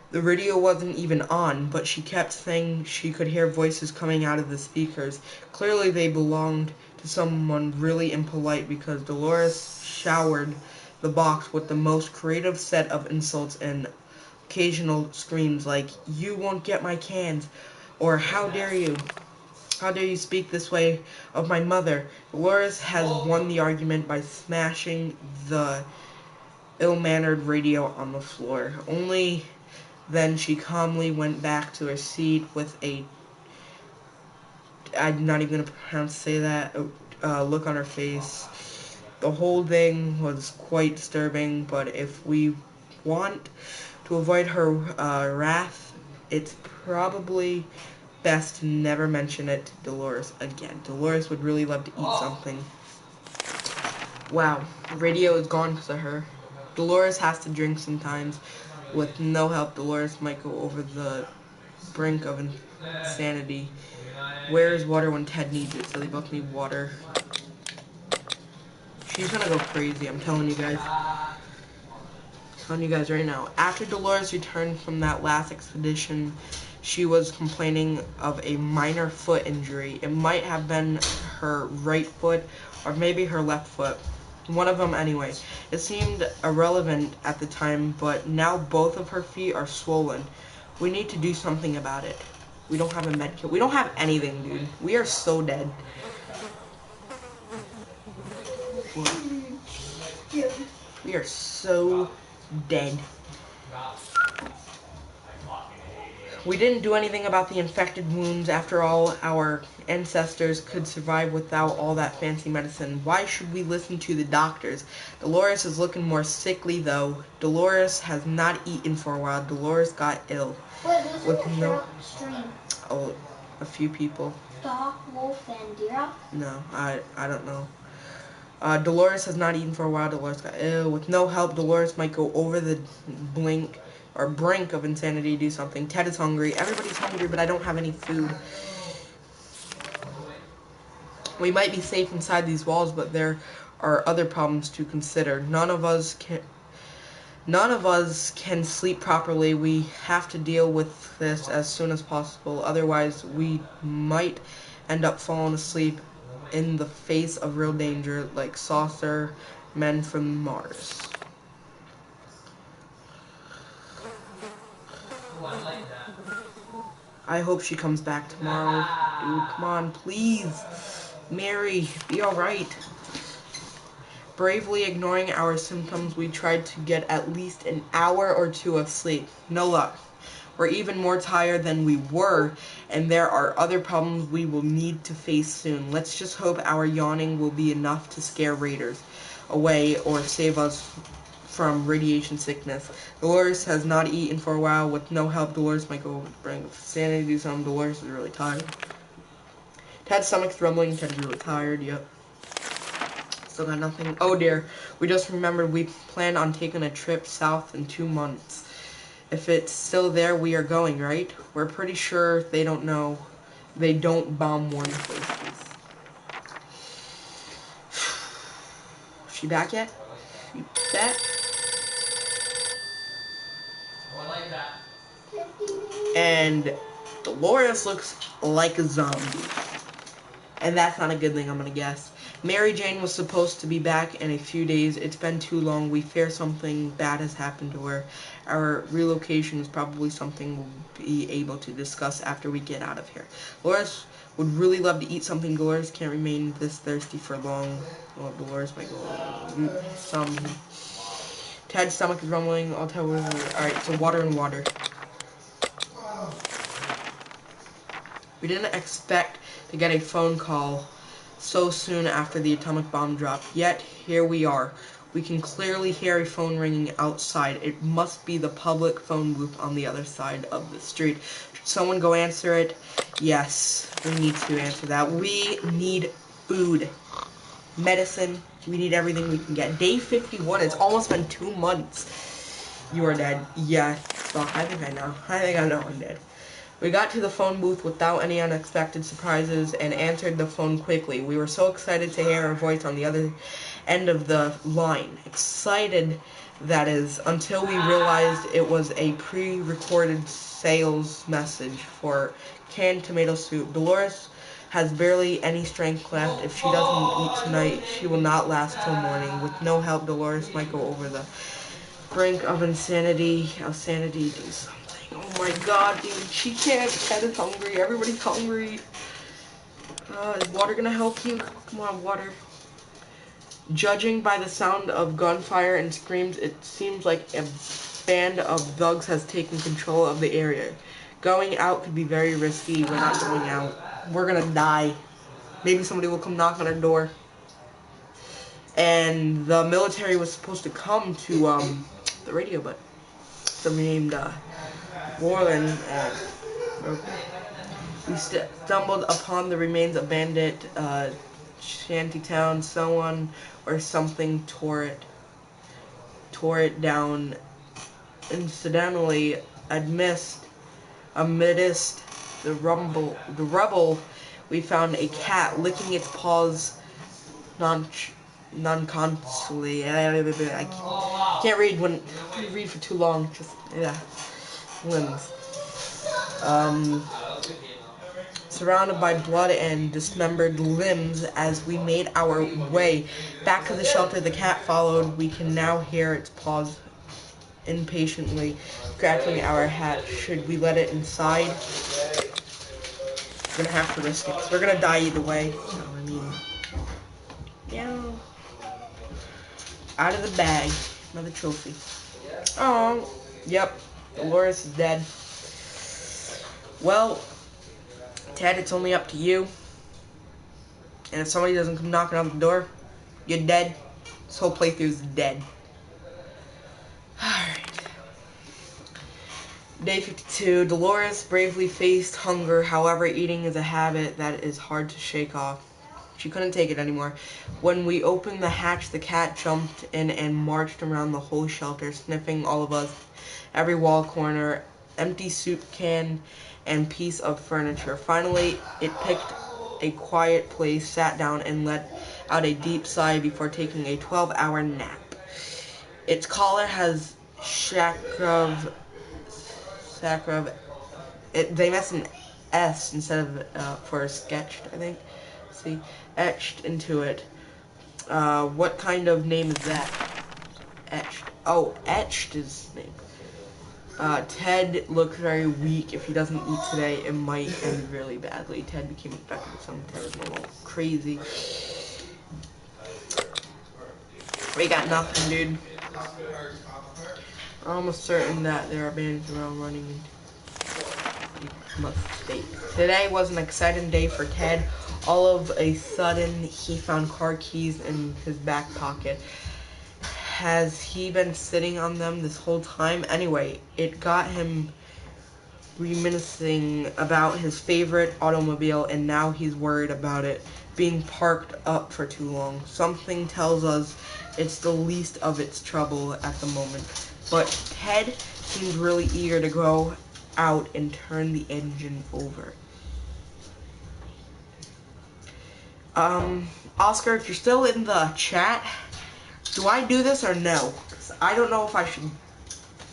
S1: The radio wasn't even on, but she kept saying she could hear voices coming out of the speakers. Clearly they belonged to someone really impolite, because Dolores showered the box with the most creative set of insults and occasional screams like, "You won't get my cans," or "How dare you? How dare you speak this way of my mother?" Dolores has won the argument by smashing the ill-mannered radio on the floor. Only then she calmly went back to her seat with a, I'm not even going to say that, look on her face. The whole thing was quite disturbing, but if we want to avoid her wrath, it's probably best to never mention it to Dolores again. Dolores would really love to eat something. Wow, the radio is gone because of her. Dolores has to drink sometimes. With no help, Dolores might go over the brink of insanity. Where is water when Ted needs it? So they both need water. She's gonna go crazy, I'm telling you guys. Right now. After Dolores returned from that last expedition, she was complaining of a minor foot injury. It might have been her right foot, or maybe her left foot. One of them anyway. It seemed irrelevant at the time, but now both of her feet are swollen. We need to do something about it. We don't have a med kit. We don't have anything, dude. We are so dead. We are so dead. We didn't do anything about the infected wounds. After all, our ancestors could survive without all that fancy medicine. Why should we listen to the doctors? Dolores is looking more sickly, though. Dolores has not eaten for a while. Dolores got ill.
S2: Wait, who's in the stream?
S1: Oh, a few people.
S2: Doc, Wolf, and D-Rock?
S1: No, I don't know. Dolores has not eaten for a while. Dolores got ill. With no help, Dolores might go over the brink of insanity to do something. Ted is hungry. Everybody's hungry, but I don't have any food. We might be safe inside these walls, but there are other problems to consider. None of us can sleep properly. We have to deal with this as soon as possible. Otherwise, we might end up falling asleep in the face of real danger, like saucer men from Mars. I hope she comes back tomorrow. Dude, come on, please. Mary, be alright. Bravely ignoring our symptoms, we tried to get at least an hour or two of sleep. No luck. We're even more tired than we were, and there are other problems we will need to face soon. Let's just hope our yawning will be enough to scare raiders away or save us from radiation sickness. Dolores has not eaten for a while. With no help, Dolores might go bring sanity to do something. Dolores is really tired. Ted's stomach's rumbling. Ted's really tired. Yep. Still got nothing. Oh dear. We just remembered we plan on taking a trip south in 2 months. If it's still there, we are going, right? We're pretty sure they don't know. They don't bomb warm places. She back yet? She back? And Dolores looks like a zombie. And that's not a good thing, I'm gonna guess. Mary Jane was supposed to be back in a few days. It's been too long. We fear something bad has happened to her. Our relocation is probably something we'll be able to discuss after we get out of here. Dolores would really love to eat something. Dolores can't remain this thirsty for long. Well, Dolores might go some. Ted's stomach is rumbling. I'll tell her. Alright, so water and water. We didn't expect to get a phone call so soon after the atomic bomb dropped, yet here we are. We can clearly hear a phone ringing outside. It must be the public phone booth on the other side of the street. Should someone go answer it? Yes, we need to answer that. We need food, medicine. We need everything we can get. Day 51. It's almost been 2 months. You are dead. Yes. Fuck, I think I know. I think I know I'm dead. We got to the phone booth without any unexpected surprises and answered the phone quickly. We were so excited to hear our voice on the other end of the line. Excited, that is, until we realized it was a pre-recorded sales message for canned tomato soup. Dolores has barely any strength left. If she doesn't eat tonight, she will not last till morning. With no help, Dolores might go over the brink of insanity. Do something. Oh my god, dude, she can't. Ted is hungry. Everybody's hungry. Is water gonna help you? Come on, water. Judging by the sound of gunfire and screams, it seems like a band of thugs has taken control of the area. Going out could be very risky. We're not going out. We're gonna die. Maybe somebody will come knock on our door. And the military was supposed to come to the radio, but somebody named Warren. We stumbled upon the remains of bandit shantytown. Someone or something tore it down. Incidentally, amidst the rubble, we found a cat licking its paws non-constantly. I can't read when you read for too long. Just limbs. Surrounded by blood and dismembered limbs as we made our way back to the shelter the cat followed. We can now hear its paws impatiently scratching our hat. Should we let it inside? We're gonna have to risk it, 'cause we're gonna die either way. So, I mean, yeah. Out of the bag. Another trophy. Oh, yep. Dolores is dead. Well, Ted, it's only up to you. And if somebody doesn't come knocking on the door, you're dead. This whole playthrough's dead. Alright. Day 52. Dolores bravely faced hunger. However, eating is a habit that is hard to shake off. She couldn't take it anymore. When we opened the hatch, the cat jumped in and marched around the whole shelter, sniffing all of us, every wall corner, empty soup can, and piece of furniture. Finally, it picked a quiet place, sat down, and let out a deep sigh before taking a 12-hour nap. Its collar has they messed an S instead of for sketched, I think. See, etched into it. What kind of name is that? Etched. Oh, etched is his name. Ted looks very weak. If he doesn't eat today, it might end really badly. Ted became infected with some terrible crazy. We got nothing, dude. I'm almost certain that there are bandits around running into state. Today was an exciting day for Ted. All of a sudden, he found car keys in his back pocket. Has he been sitting on them this whole time? Anyway, it got him reminiscing about his favorite automobile, and now he's worried about it being parked up for too long. Something tells us it's the least of its trouble at the moment. But Ted seemed really eager to go out and turn the engine over. Oscar, if you're still in the chat, do I do this or no? 'Cause I don't know if I should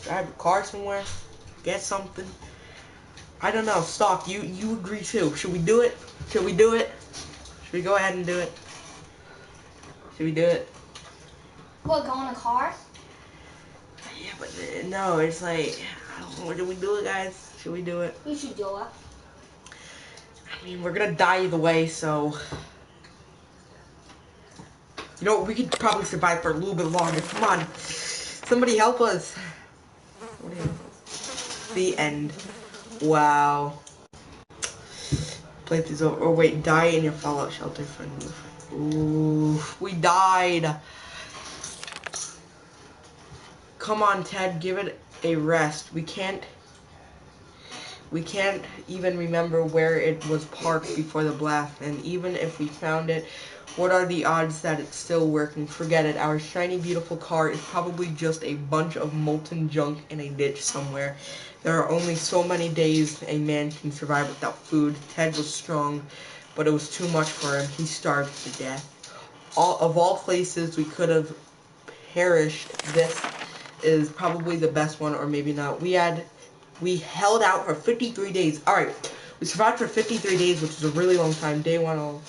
S1: drive a car somewhere, get something. I don't know. Stock, you agree too. Should we do it? Should we do it? Should we go ahead and do it? Should we do it?
S2: What, go in a car?
S1: Yeah, but no, it's like, I don't know. Should we do it, guys? Should we do it?
S2: We should do it.
S1: I mean, we're gonna die either way, so... You know, we could probably survive for a little bit longer. Come on. Somebody help us. The end. Wow. Playthrough's over. Oh, wait. Die in your fallout shelter for new. Ooh. We died. Come on, Ted. Give it a rest. We can't even remember where it was parked before the blast. And even if we found it, What are the odds that it's still working? Forget it. Our shiny, beautiful car is probably just a bunch of molten junk in a ditch somewhere. There are only so many days a man can survive without food. Ted was strong, but it was too much for him. He starved to death. Of all places we could have perished, this is probably the best one, or maybe not. We held out for 53 days. Alright, we survived for 53 days, which is a really long time. Day one,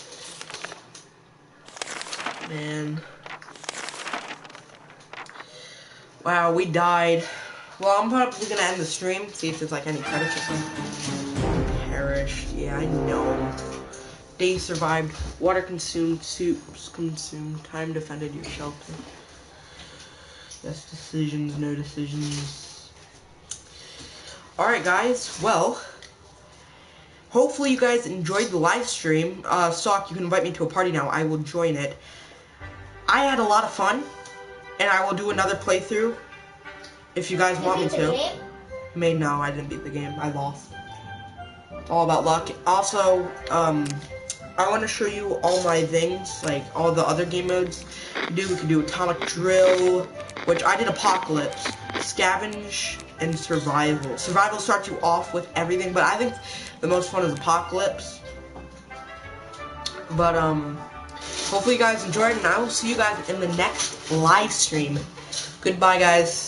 S1: man. Wow, we died. Well, I'm probably gonna end the stream, see if there's like any credits or something. Perished, yeah, I know. Days survived, water consumed, soups consumed, time defended your shelter. Yes, decisions, no decisions. Alright guys, well, hopefully you guys enjoyed the live stream. Sock, you can invite me to a party now, I will join it. I had a lot of fun, and I will do another playthrough if you guys want me to. No, I didn't beat the game, I lost. It's all about luck. Also, I want to show you all my things, like all the other game modes we can do Atomic Drill, which I did Apocalypse, Scavenge, and Survival. Survival starts you off with everything, but I think the most fun is Apocalypse. But, hopefully you guys enjoyed, and I will see you guys in the next live stream. Goodbye, guys.